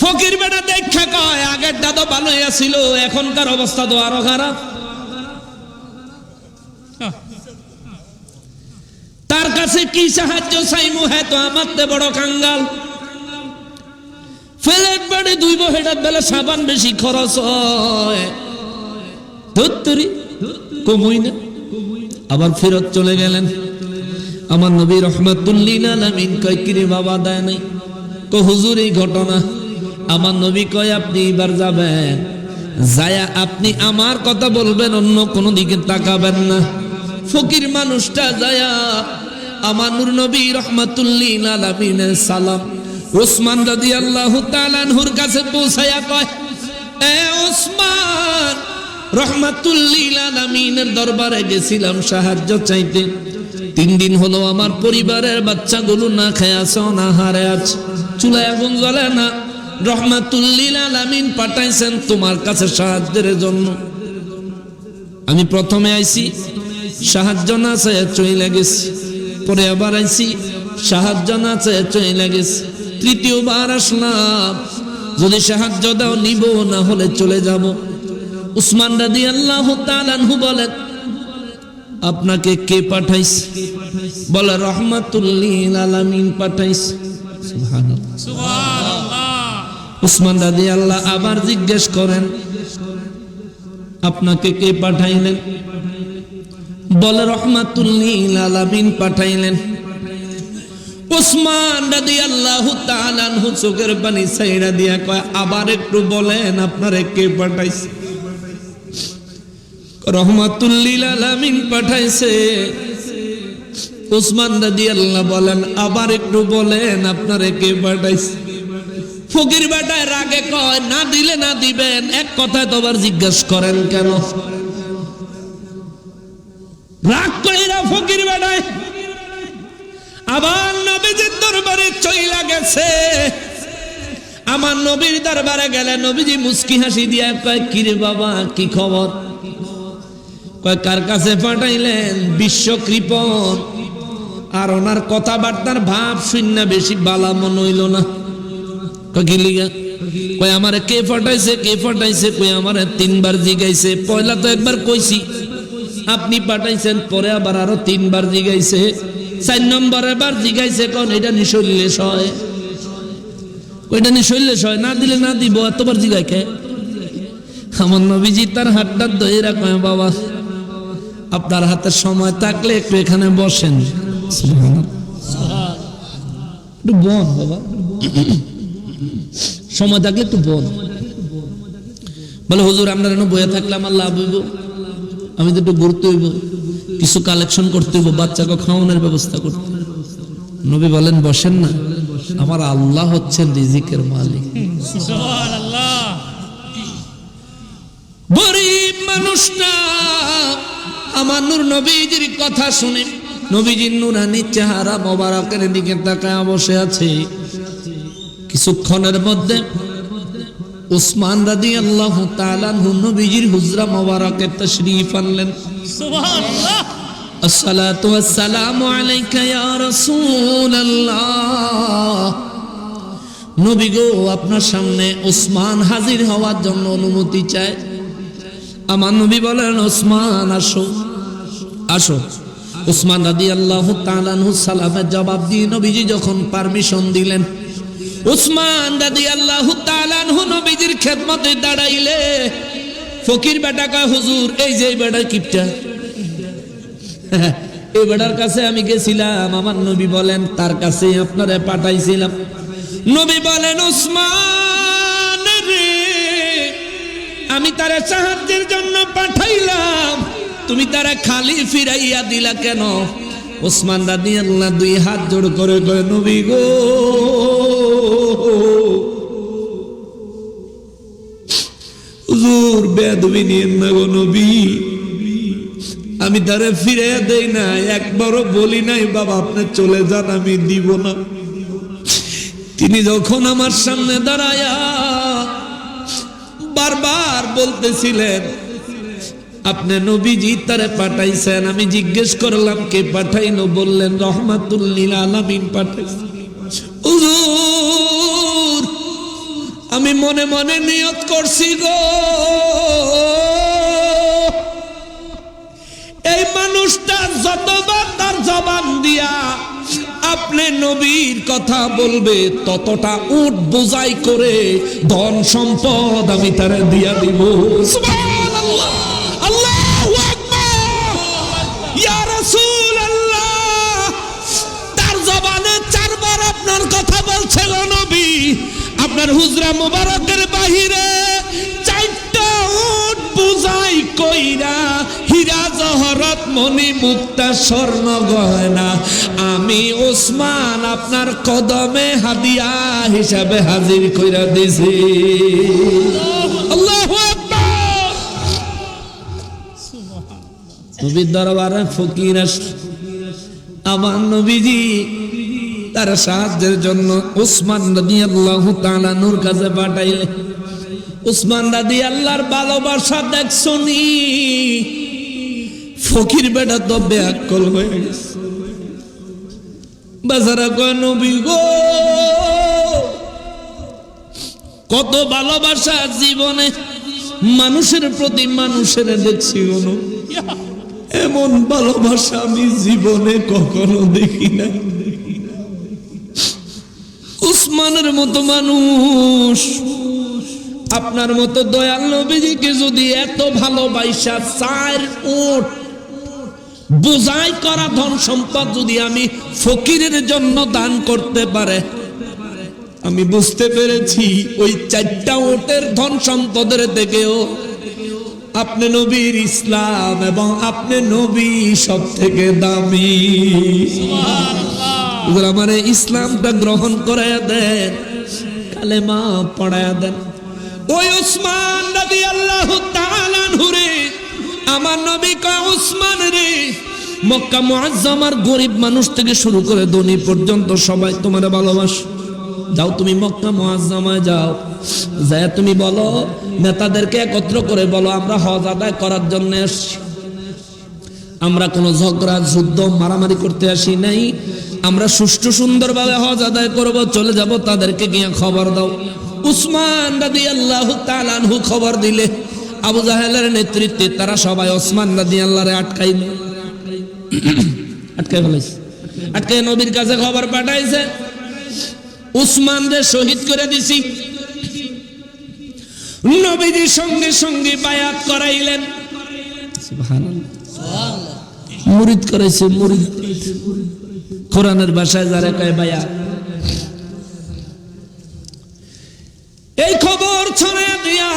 ফকির বেটা দেখা কয়, আগের দাদা ভালোই ছিল, এখনকার অবস্থা তো আরো খারাপ। তার কাছে কি সাহায্য চাইমু, হ্যাঁ তো আমার তে বড় কাঙ্গাল। ফ্লেট বাড়ি ধুইব, হেটার বেলা সাবান বেশি খরচ হয়, ধুত্তরি কমই না। আবার ফেরত চলে গেলেন। আমার নবী রাহমাতুল লিল আলামিন কয়, কিরে বাবা দেয় নাই? কয়, হুজুর এই ঘটনা। আমার নবী কয়, আপনি এবার যাবেন, যায়া আপনি আমার কথা বলবেন, অন্য কোনো দিকে তাকাবেন না। ফকির মানুষটা যায়া আমার নূর নবী রাহমাতুল লিল আলামিনের সালাম উসমান রাদিয়াল্লাহু তাআলা আনহুর কাছে পৌঁছায়া কয়, এ উসমান, রাহমাতুল লিল আলামিনের দরবারে গেছিলাম সাহায্য চাইতে, 3 দিন হলো আমার পরিবারের বাচ্চাগুলো না খেয়ে আছে, অনাহারে আছে, চুলায় আগুন জ্বলে না। রাহমাতুল লিল আলামিন পাঠাইছেন তোমার কাছে সাহায্যের জন্য। আমি প্রথমে আইছি, সাহায্য না চেয়ে চলে গেছি, পরে আবার আইছি, সাহায্য না চেয়ে চলে গেছি, তৃতীয়বার আসলাম, যদি সাহায্য দাও নিব, না হলে চলে যাব। উসমান রাদিয়াল্লাহু তাআলা আনহু বলেন, আপনাকে কে পাঠাইছে? বলে, রাহমাতুল লিল আলামিন পাঠাইছে। সুবহানাল্লাহ, সুবহানাল্লাহ। উসমান রাদিয়াল্লাহু আবার জিজ্ঞেস করেন, আপনাকে কে পাঠাইলেন? বলে, রাহমাতুল লিল আলামিন পাঠাইলেন। উসমান রাদিয়াল্লাহু তাআলা আনহু চোখের পানি ছাইড়া দিয়া কয়, আবার একটু বলেন আপনারে কে পাঠাইছে? রাহমাতুল লিল আলামিন পাঠাইছে। উসমান রাদিয়াল্লাহু বলেন, আবার একটু বলেন আপনারে কে পাঠাইছে? ফকির বেটায় রাগে কয়, না দিলে না দিবেন, এক কথায় তো আবার জিজ্ঞাসা করেন কেন? রাগ কইরা ফকির বেটায় আবার নবীজির দরবারে চইলা গেছে। আমার নবীর দরবারে গেলে নবীজি মুস্কি হাসি দিয়া কয়, কিরে বাবা কি খবর? কয়, কার কাছে পাঠাইলেন? বিশ্ব কৃপণ। আর ওনার কথাবার্তার ভাব শূন্য বেশি বালা মন হইল না। কয়, কি লিগা? কয়, আমারে কে পাঠাইছে, কে পাঠাইছে? কয়, আমারে 3 বার জিগাইছে। পয়লা তো একবার কইছি আপনি পাঠাইছেন, পরে আবার আরো 3 বার জিগাইছে, 4 নম্বরে বার জিগাইছে, কোন এটা নিশল্যেশ হয়, ওইটা নিশল্যেশ হয়, না দিলে না দিব, এতবার জিগাই কে? আমার নবীজি তার হাতটা ধরে রাখে, বাবা আপনার হাতে সময় থাকলে একটু এখানে বসেন, একটু বন বাবা, সময় থাকলে একটু বন। বলে, হুজুর আমরা বইয়া থাকলাম আর লাভ হইব, আমি তো একটু ঘুরতে হইব। কিছু কালেকশন করতে হবে, বাচ্চাকে খাওয়ানোর ব্যবস্থা করতে হবে। নবী বলেন বসেন না, আমার আল্লাহ হচ্ছেন রিজিকের মালিক। সুবহানাল্লাহ। গরিব মানুষটা আমার নূর নবীজির কথা শুনে নবীজির নূরানী চেহারা মোবারকের দিকে তাকায় বসে আছে। কিছুক্ষণের মধ্যে উসমান রাদিয়াল্লাহু তাআলা নবীজির হুজরা মোবারকে তাশরীফ আনলেন। সুবহানাল্লাহ। আসসালাতু ওয়াসসালামু আলাইকা ইয়া রাসূলুল্লাহ। নবী গো, আপনার সামনে উসমান হাজির হওয়ার জন্য অনুমতি চায়। আমার নবী বলেন উসমান আসো আসো। উসমান রাদিয়াল্লাহু তাআলা আনহু সালামের জবাব দিয়ে নবীজি যখন পারমিশন দিলেন, উসমান রাদিয়াল্লাহু তাআলা আনহু নবীজির খেদমতে দাঁড়াইলে ফকির বেটা কয়, হুজুর এই যে বেটা কিপটা, এই বেটার কাছে আমি গেছিলাম, আমার নবী বলেন তার কাছে আপনারে পাঠাইছিলাম। নবী বলেন উসমান রে, আমি তারে সাহায্যের জন্য পাঠাইলাম, তুমি তারা খালি ফিরাইয়া দিলা কেন? উসমান রাদিয়াল্লাহু দুই হাত জোড় করে কয়, নবী গো, হুজুর বেয়াদবি নিয়েন না গো নবী, আমি তারে ফিরাইয়া দেই না, একবারও বলি নাই বাবা আপনি চলে যান, আমি দিব না। তিনি যখন আমার সামনে দাঁড়ায়া বারবার বলতেছিলেন আপনি নবীজি তারে পাঠাইছেন, আমি জিজ্ঞেস করলাম কে পাঠাইলো, বললেন রহমাতুল লিল আলামিন পাঠাইছে। হুজুর আমি মনে মনে নিয়ত করছি গো, এই মানুষটা যতবার তার জবান দিয়া আপনি নবীর কথা বলবে, ততটা উট বোঝাই করে ধন সম্পদ আমি তারে দিয়া দিব। সুবহানাল্লাহ, আল্লাহু আকবার, ইয়া রাসূলুল্লাহ। তার জবানে চারবার আপনার কথা বলছে গো নবী, আপনার হুজরা মোবারকের বাহিরে চারটা উট বোঝাই কইরা হীরা জহরত মণি মুক্তা স্বর্ণ গয়না আমি ওসমান আপনার কদমে হাদিয়া হিসাবে হাজির কইরা দিছি। আল্লাহু আকবার। নবীর দরবারে ফকির আসলে আমার নবীজি তার সাহায্যের জন্য উসমান রাদিয়াল্লাহু তাআলা নূর কাছে পাঠাইলেন। উসমান রাদিয়াল্লাহর ভালোবাসা দেখছনি, ফকির বেটা তো বেয়াক্কল হয়ে গেছে। বেচারা কয় নবী গো, কত ভালোবাসা জীবনে মানুষের প্রতি মানুষের দেখছি গো, এমন ভালোবাসা আমি জীবনে কখনো দেখি না। উসমানের মতো মানুষ, আপনার মতো দয়াল নবীজিকে যদি এত ভালোবাসা চার উট বোঝাই করা ধন সম্পদ যদি আমি ফকিরের জন্য দান করতে পারে, আমি বুঝতে পেরেছি ওই চারটা উটের ধন সম্পদের থেকেও আপনি নবীর ইসলাম এবং আপনি নবী সব থেকে দামি। আমার ইসলামটা গ্রহণ করাইয়া দেন, কালেমা পড়াইয়া দেন। ওই উসমান রাদিয়াল্লাহু তাআলা আনহু রে, আমার নবী কয় উসমান রে, মক্কা মুআজ্জামার গরিব মানুষ থেকে শুরু করে ধনী পর্যন্ত সবাই তোমার ভালোবাসে। যাও তুমি মক্কা মুআজ্জামায় যাও, যায় তুমি বলো নেতাদেরকে একত্র করে বলো আমরা হজ আদায় করার জন্য আসছি, আমরা কোনো ঝগড়া যুদ্ধ মারামারি করতে আসি নাই, আমরা সুষ্ঠু সুন্দরভাবে হজ আদায় করব, চলে যাব, তাদেরকে গিয়ে খবর দাও। উসমান রাদিয়াল্লাহু তাআলা আনহু খবর দিলে আবু জাহেলের নেতৃত্বে তারা সবাই ওসমান রাদিয়াল্লাহু আটকাইল, আটকাই ফেলাইছে। আটকাই নবীর কাছে খবর পাঠাইছে উসমান রে শহীদ করে দিছি। নবীজি সঙ্গে সঙ্গে বায়াত করাইলেন। সুবহানাল্লাহ, মুরিদ করাইছে, মুরিদ কোরআনের ভাষায় যারা কয় বায়াত। এই খবর ছড়ায় দিয়া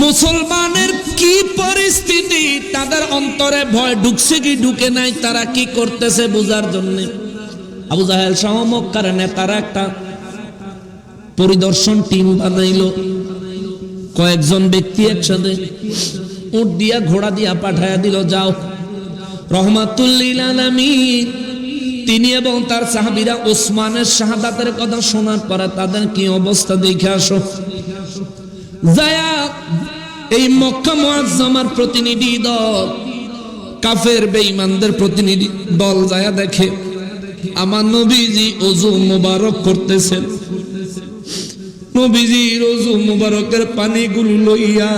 মুসলমানের কি পরিস্থিতি, তাদের অন্তরে ভয় ঢুকছে কি ঢুকে নাই, তারা কি করতেছে বোঝার জন্য আবু জাহেল সহ মক্কার নেতারা একটা পরিদর্শন টিম বানাইলো। কয়েকজন ব্যক্তি একসাথে উট দিয়া ঘোড়া দিয়া পাঠায়া দিল, যাও রহমাতুল লিল আলামিন তিনি এবং তার সাহাবীরা ওসমানের শাহাদাতের কথা শোনার পরে তাদের কি অবস্থা দেখে আসো। যায়া এই মক্কা মুআজ্জামার প্রতিনিধি দল, কাফের বেঈমানদের প্রতিনিধি দল যায়া দেখে আমার নবীজি ওযু মোবারক করতেছেন। নবীজির ওযু মোবারকের পানিগুলো লইয়া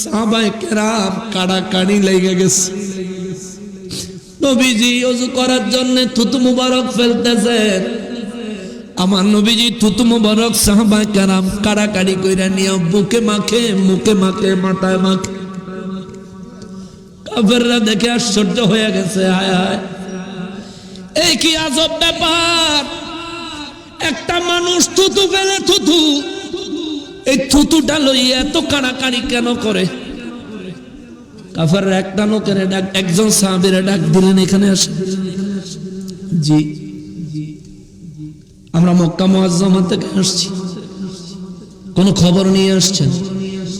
সাহাবায়ে কেরাম কাড়াকাড়ি লেগে গেছে। নবীজি ওযু করার জন্য থুতু মোবারক ফেলতেছেন। আমার নবীজি থুতু মোবারক সাহাবায়ে কেরাম কাড়াকাড়ি কইরা নিয়ে বুকে মাখে, মুখে মাখে, মাথায় মাখে। কাফেররা দেখে আশ্চর্য হয়ে গেছে, হায় হায় এই কি আজব ব্যাপার, একটা মানুষ থুতু ফেলে, থুতু এই থুতুটা লইয়া এত কাড়াকাড়ি কেন করে? কাফেররা একটা লোকের ডাক, একজন সাহাবীর ডাক দিলেন, এখানে আসে। জি আমরা মক্কা মুআজ্জামা থেকে আসছি, কোন খবর নিয়ে আসছেন?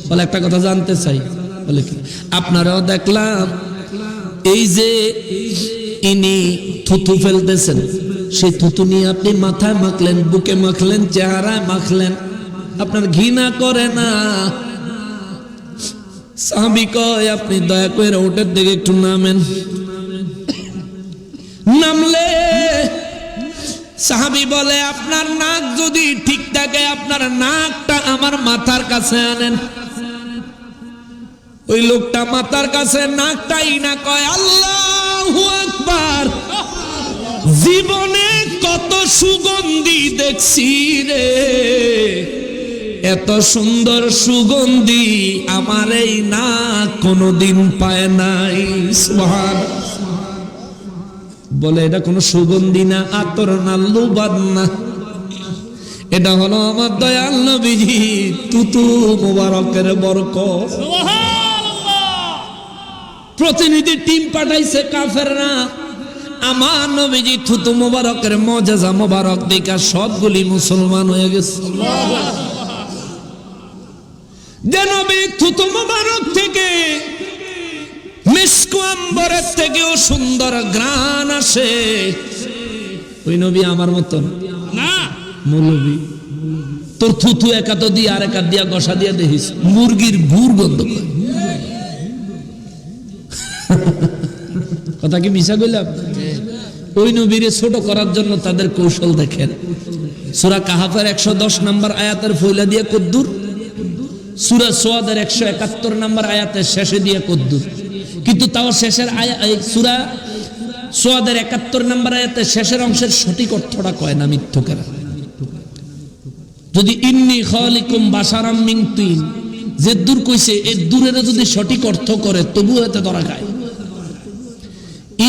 বলে একটা কথা জানতে চাই। বলে কি? আপনারাও দেখলাম এই যে ইনি থুতু ফেলতেছেন, সেই থুতু নিয়ে আপনি মাথায় মাখলেন, বুকে মাখলেন, চেহারায় মাখলেন, আপনার ঘৃণা করে না? সাহাবী কয় আপনি দয়া করে ওটার দিকে একটু নামেন। নামলে সাহাবী বলে আপনার নাক যদি ঠিক থাকে আপনার নাকটা আমার মাথার কাছে আনেন। ওই লোকটা মাথার কাছে নাকটাই না, কয় আল্লাহু আকবার, জীবনে কত সুগন্ধি দেখছি রে, এত সুন্দর সুগন্ধি আমার এই নাক কোনোদিন পায় নাই। সুবহানাল্লাহ। বলে এটা কোনো সুগন্ধি না, আতর না, লুবাদ না, এটা হলো আমার দয়াল নবীজি থুতু মোবারকের বরকত। প্রতিনিধি টিম পাঠাইছে কাফেররা, আমার নবীজি থুতু মোবারকের মুজিজা মোবারক দেখা সবগুলি মুসলমান হয়ে গেছে। যে নবী থুতু মোবারক থেকে মিশক আম্বরের থেকেও সুন্দর ঘ্রাণ আসে, ওই নবী আমার মতন না। মৌলবী তোর থুতু একা তো দিয়ে আর একা দিয়া গসা দিয়া দেখিস মুরগির গুড় গন্ধ করে। কথা কি মিশা কইলাম? ওই নবীরে ছোট করার জন্য তাদের কৌশল দেখেন। সূরা কাহাফের 110 নম্বর আয়াতের ফয়লা দিয়ে কদ্দুর, সূরা সোয়াদের 171 নম্বর আয়াতের শেষে দিয়ে কদ্দুর, কিন্তু তাও শেষের সূরা সোয়াদের 71 নম্বর আয়াতের শেষের অংশের সঠিক অর্থটা কয় না মিথ্যকেরা। যদি ইন্নী খালিকুম বাশারাম মিন তিন, যে দূর কইছে এই দূরের যদি সঠিক অর্থ করে তবু এতে ধরা খায়।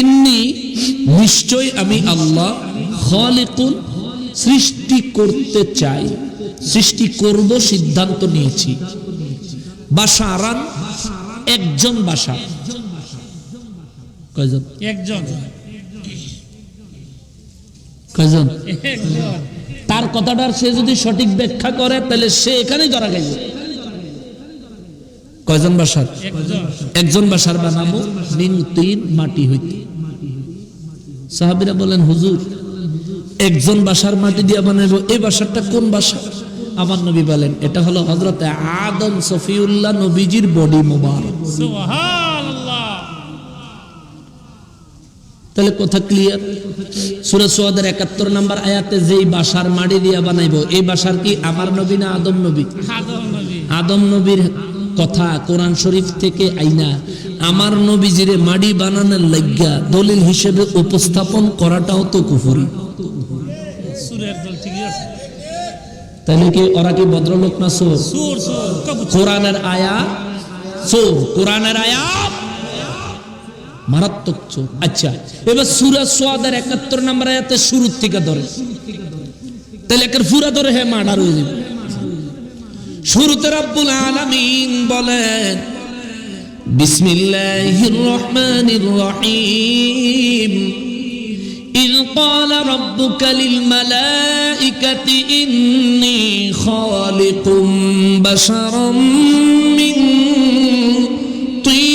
ইন্নী নিশ্চয় আমি আল্লাহ, খালিকুন সৃষ্টি করতে চাই, সৃষ্টি করব সিদ্ধান্ত নিয়েছি, বাশারান একজন বাশার। কয়জন? একজন। কয়জন? একজন। তার কথাটার সে যদি সঠিক ব্যাখ্যা করে তাহলে সে এখানেই ধরা খাইবে। কয়জন বাশার? একজন। একজন বাশার বানাবো মিন তিন, মাটি হইতে। সাহাবীরা বলেন হুজুর একজন বাশার মাটি দিয়া বানাবো, এই বাশারটা কোন বাশা? আমার নবী বলেন এটা হলো হযরতে আদম সফিউল্লাহ নবীজির বডি মোবারক। সুবহানাল্লাহ। তাহলে কথা ক্লিয়ার? সূরা সোয়াদের 71 নম্বর আয়াতে যেই বাশার মাটি দিয়া বানাইবো, এই বাশার কি আমার নবী না আদম নবী? আদম নবী। আদম নবীর কথা কোরআন শরীফ থেকে আইনা আমার নবীজিরে মাটি বানানোর লাগিয়া দলিল হিসেবে উপস্থাপন করাটাও তো কুফরি। সুরের দল ঠিকই আছে। তাহলে কি ওরা কি ভদ্রলোক না চোর? সুর সুর কবুতর। কোরআনের আয়াত চোর, কোরআনের আয়াত মারাত্মক চোর। আচ্ছা এবার সূরা সোয়াদের 71 নম্বর আয়াতে শুরুর থেকে ধরে, তাহলে একের পুরা ধরে হে মার্ডার হয়ে যাবে। শুরুতে রব্বুল আলামিন বলেন বিসমিল্লাহির রহমানির রহিম إذ قال ربك للملائكة إني خالق بشرا من طين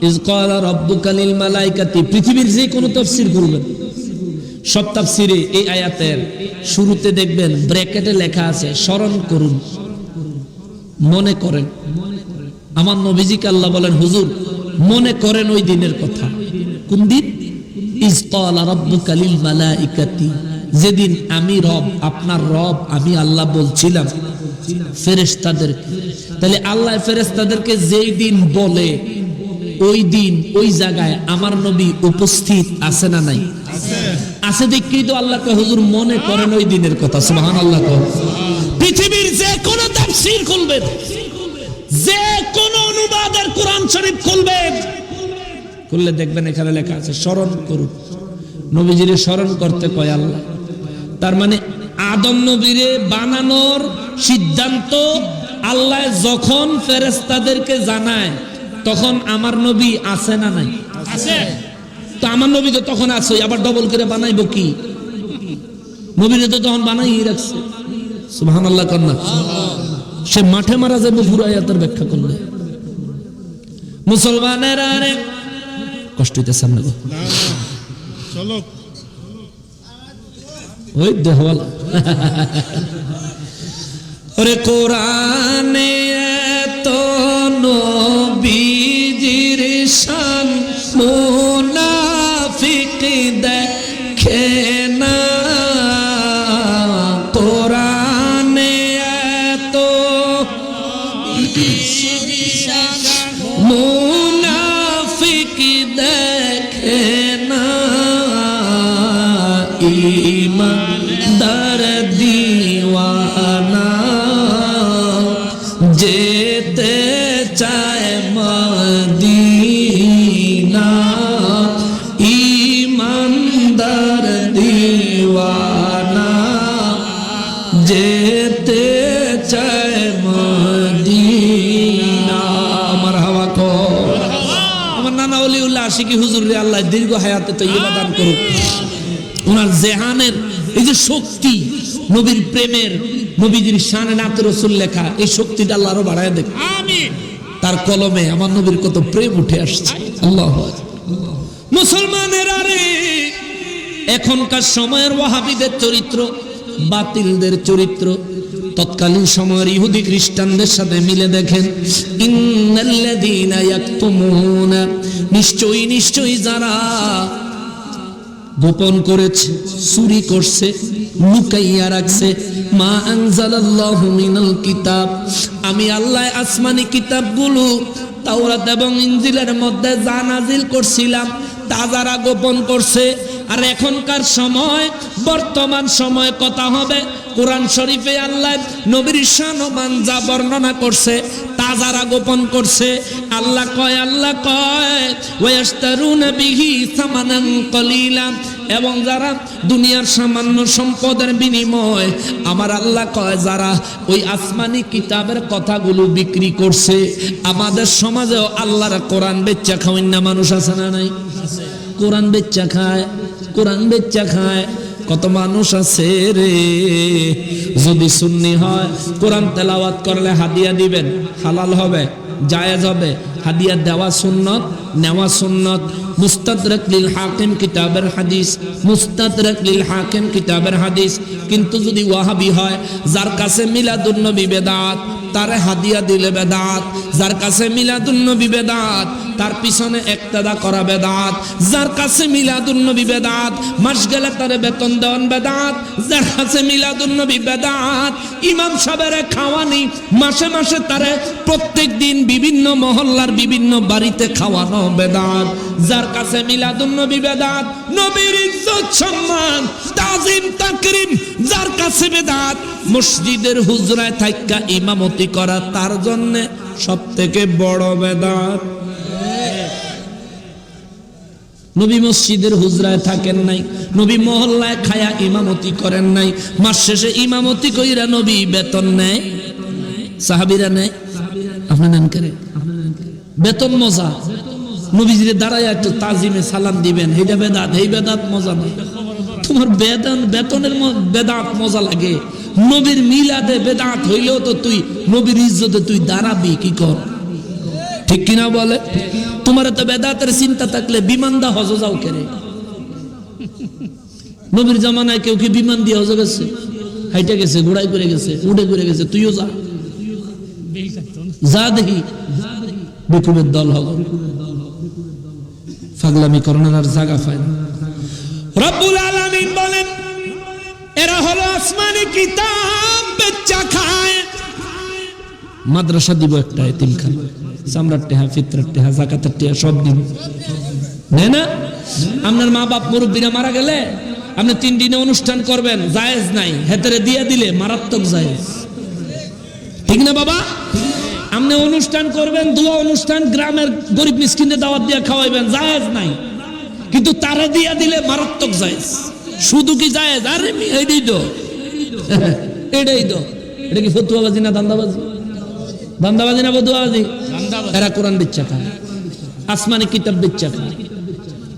إذ قال ربك للملائكة পৃথিবীর যে কোনো তাফসীর করবেন সব তাফসীরে এই আয়াতের শুরুতে দেখবেন ব্র্যাকেটে লেখা আছে স্মরণ করুন, মনে করেন। আমার নবীজিকে আল্লাহ বলেন হুজুর মনে করেন ওই দিনের কথা। কোন দিন? ইজ ক্বালা রাব্বুকা লিল মালাইকাতি, যেদিন আমি রব, আপনার রব আমি আল্লাহ বলছিলাম ফেরেশতাদেরকে। তাহলে আল্লাহ ফেরেশতাদেরকে যেই দিন বলে ওই দিন ওই জায়গায় আমার নবী উপস্থিত আছে না নাই? আছে দেখেই তো আল্লাহ কয় হুজুর মনে করেন ওই দিনের কথা। সুবহানাল্লাহ। পৃথিবীর যে কোনো তাফসীর খুলবেন, যে কোন অনুবাদের কোরআন শরীফ খুলবেন, খুললে দেখবেন এখানে লেখা আছে স্মরণ করুন। নবীজিরে স্মরণ করতে কয় আল্লাহ। তার মানে আদম নবীরে বানানোর সিদ্ধান্ত আল্লাহ যখন ফেরেশতাদেরকে জানায় তখন আমার নবী আছে না নাই? আছে। তো আমার নবী তো তখন আছে, আবার ডবল করে বানাইবো কি? নবীরে তো তখন বানাই রাখছে। সুবহানাল্লাহ কন্যা। সে মাঠে মারা যাবে পুরো আয়াতের ব্যাখ্যা করলে। মুসলমানের আরে কষ্ট হইতেছে না গো, চলো ওই দেহওয়ালা। ওরে কোরআনে এত নবীজির শান মুনাফিক দেখে না। কোরআনে এত মুনাফিক দেখে না, ঈমানদার দিওয়ানা যেতে চায় মদিনা। ঈমানদার দিওয়ানা যেতে চায় মদিনা। আমার হাওয়া কো আমার নানা ওলিউল্লাহ আশিকি হুজুর রে আল্লাহ দীর্ঘ হায়াতে তৈয়বা দান করুক। ওনার জেহানের এই যে শক্তি, নবীর প্রেমের, নবীজির শানে নাতে রাসূল লেখা, এই শক্তিটা আল্লাহ আরো বাড়ায় দেখ। আমিন। তার কলমে আমার নবীর কত প্রেম উঠে আসছে। আল্লাহু আকবার। মুসলমানের আরে এখনকার সময়ের ওয়াহাবিদের চরিত্র, বাতিলদের চরিত্র তৎকালীন সময়ের ইহুদি খ্রিস্টানদের সাথে মিলে দেখেন। ইন্নাল্লাযীনা ইয়াকতুমুনা, নিশ্চয়ই যারা গোপন করেছে, চুরি করছে, লুকাইয়া রাখছে, মা আনজালাল্লাহু মিনাল কিতাব, আমি আল্লাহ আসমানি কিতাবগুলো তাওরাত এবং ইনজিলের মধ্যে যা নাজিল করছিলাম তা যারা গোপন করছে। আর এখনকার সময়, বর্তমান সময় কথা হবে, কোরআন শরীফে আল্লাহ নবীর শান ও মান যা বর্ণনা করছে তা যারা গোপন করছে, আল্লাহ কয় ওয়ায়াশতারুনা বিহি সামানান কলিলা, এবং যারা দুনিয়ার সামান্য সম্পদের বিনিময় আমার আল্লাহ কয় যারা ওই আসমানি কিতাবের কথাগুলো বিক্রি করছে। আমাদের সমাজেও আল্লাহর কোরআন বেচা খাওয়ান না মানুষ আছে না নাই? কোরআন বেচা খায়, কোরআন বেচা খায় কত মানুষ আছে রে। যদি সুন্নি হয় কোরআন তেলাওয়াত করলে হাদিয়া দিবেন, হালাল হবে, জায়েজ হবে। হাদিয়া দেওয়া সুন্নত, নেওয়া সুন্নত। মুস্তাদরাক লিল হাকিম কিতাবের হাদিস, মুস্তাদরাক লিল হাকিম কিতাবের হাদিস। কিন্তু যদি ওয়াহাবি হয়, যার কাছে মিলাদুন নবী বেদাত, তারে হাদিয়া দিলে বেদাত। যার কাছে মিলাদুন নবী বেদাত, তার পিছনে ইক্তেদা করা বেদাত। যার কাছে মিলাদুন নবী বেদাত, মাস গেলে তারে বেতন দেওয়ান বেদাত। যার কাছে মিলাদুন নবী বেদাত, ইমাম সাহেবের খাওয়ানি, মাসে মাসে তারে প্রত্যেক দিন বিভিন্ন মহল্লার বিভিন্ন বাড়িতে খাওয়ানো বেদাত। যার কাছে মিলাদুন নবী বেদাত, নবীর ইজ্জত সম্মান তাজিম তাকরীম যার কাছে বেদাত, মসজিদের হুজরায় থাইকা ইমামতি করা তার জন্য সবথেকে বড় বেদাত। নবী মসজিদের হুজরায় থাকেন নাই, নবী মহল্লায় খায়া ইমামতি করেন নাই, মাস শেষে ইমামতি কইরা নবী বেতন নেয়, সাহাবীরা নেয়, আপনি নেন করে বেতন মজা, নবীজিরে দাঁড়ায় একটু তাজিমে সালাম দিবেন, এইটা বেদাত, এই বেদাত মজা না। তোমার বেতনের বেদাত মজা লাগে, নবীর মিলাদে বেদাত হইলেও তো তুই নবীর ইজ্জতে তুই দাঁড়াবি কি কর, ঠিক কিনা বলে? তোমার তো বেদাতের চিন্তা থাকলে বিমান দা হজ যাও কেরে? নবীর জামানায় কেউ কি বিমান দিয়ে হজ গেছে? হাইটে গেছে, ঘোড়ায় করে গেছে, উড়ে করে গেছে, তুইও যা, যা দেখি বেকুবের দল হব, ফাগলামি করোনার আর জায়গা পায় না। রব্বুল আলামিন বলেন এরা হলো আসমানি কিতাব বেচা খায়। মাদ্রাসা দিব একটা এতিমখানা, চামড়ার টেহা, ফিতরার টেহা, যাকাতের টেহা সব দিব, না? আপনার মা বাপ মুরব্বীরা মারা গেলে আপনি 3 দিনে অনুষ্ঠান করবেন, জায়েজ নাই, হেতেরে দিয়ে দিলে মারাত্মক জায়েজ, ঠিক না বাবা? আপনি অনুষ্ঠান করবেন, দোয়া অনুষ্ঠান, গ্রামের গরিব মিসকিনদের দাওয়াত দিয়ে খাওয়াইবেন, জায়েজ নাই, কিন্তু তারে দিয়া দিলে মারাত্মক জায়েজ। শুধু কি জায়েজ? আরে এইটাই তো, এটাই তো, এটা কি ফতুয়াবাজি না ধান্দাবাজি? ধান্দাবাজি না ফতুয়াবাজি? এরা কোরআন বিচ্ছা খায়, আসমানি কিতাব বিচ্ছা খায়,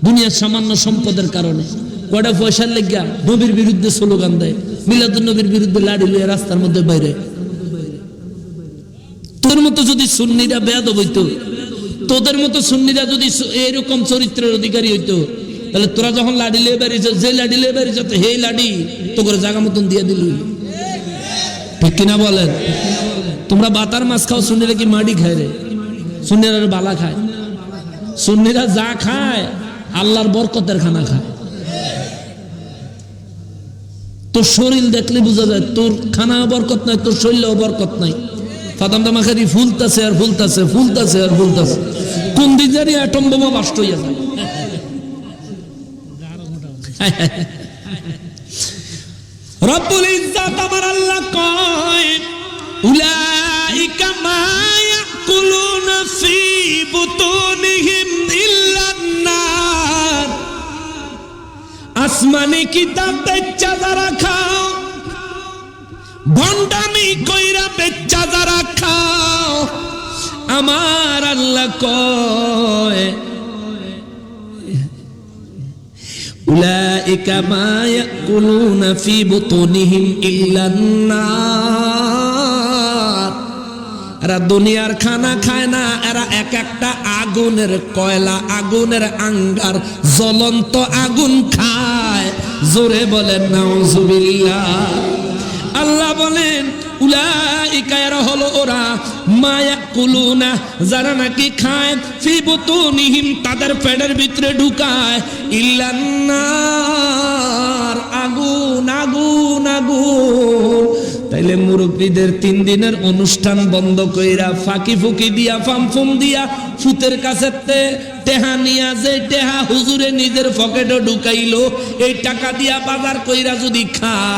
দুনিয়ার সামান্য সম্পদের কারণে কয়টা পয়সার লেগা নবীর বিরুদ্ধে স্লোগান দেয়, মিলাদুন নবীর বিরুদ্ধে লাড়ি লইয়া রাস্তার মধ্যে বাইরে। তোর মতো যদি সুন্নিরা বেয়াদব হইতো, তোদের মতো সুন্নিরা যদি এরকম চরিত্রের অধিকারী হইতো, তাহলে তোরা যখন লাডি লিয়ে বেরিয়েছ, যে লাডি লিয়ে বেরিয়েছ, হে লাডি তো করে জায়গা মতন দিয়ে দিল, ঠিক কিনা বলেন? তোমরা বাতার মাছ খাও, সুন্নিরা কি মাটি খায় রে? সুন্নিরা বালা খায়, সুন্নিরা যা খায় আল্লাহর বরকতের খানা খায়। তোর শরীর দেখলে বোঝা যায় তোর খানা বরকত নাই, তোর শরীরেও বরকত নাই। ফাদামটা মাখারি ফুলতাছে আর ফুলতাছে, ফুলতাছে আর ফুলতাছে, কোন দিন জানি অ্যাটম বোমা বাস্ট হইয়া যায়। রব্বুল ইজ্জাত আমার আল্লাহ কয় উলাইকা মা ইয়াকুলুনা ফি বুতুনিহিম ইল্লান নার। আসমানি কিতাব বেচা যারা খাও, ভণ্ডামি কইরা বেচা যারা খাও, আমার আল্লাহ কয় উলাইকা মা ইয়াকুলুনা ফি বুতুনিহিম ইল্লান নার। এরা দুনিয়ার খানা খায় না, এরা এক একটা আগুনের কয়লা, আগুনের আঙ্গার, জ্বলন্ত আগুন খায়। জোরে বলেন নাউজুবিল্লাহ। আল্লাহ বলেন উলাইকা, এরা হলো ওরা, মা ইয়াকুলুনা, যারা নাকি খায়, ফি বুতুনিহিম, তাদের পেটের ভিতরে ঢুকায়, ইল্লান নার, আগুন আগুন আগুন। তাইলে মুরব্বীদের 3 দিনের অনুষ্ঠান বন্ধ কইরা, ফাঁকি ফুকি দিয়া, ফামফুম দিয়া, ফুতের কাছে টেহা নিয়া, যে টেহা হুজুরে নিজের পকেটে ঢুকাইলো, এই টাকা দিয়া বাজার কইরা যদি খায়,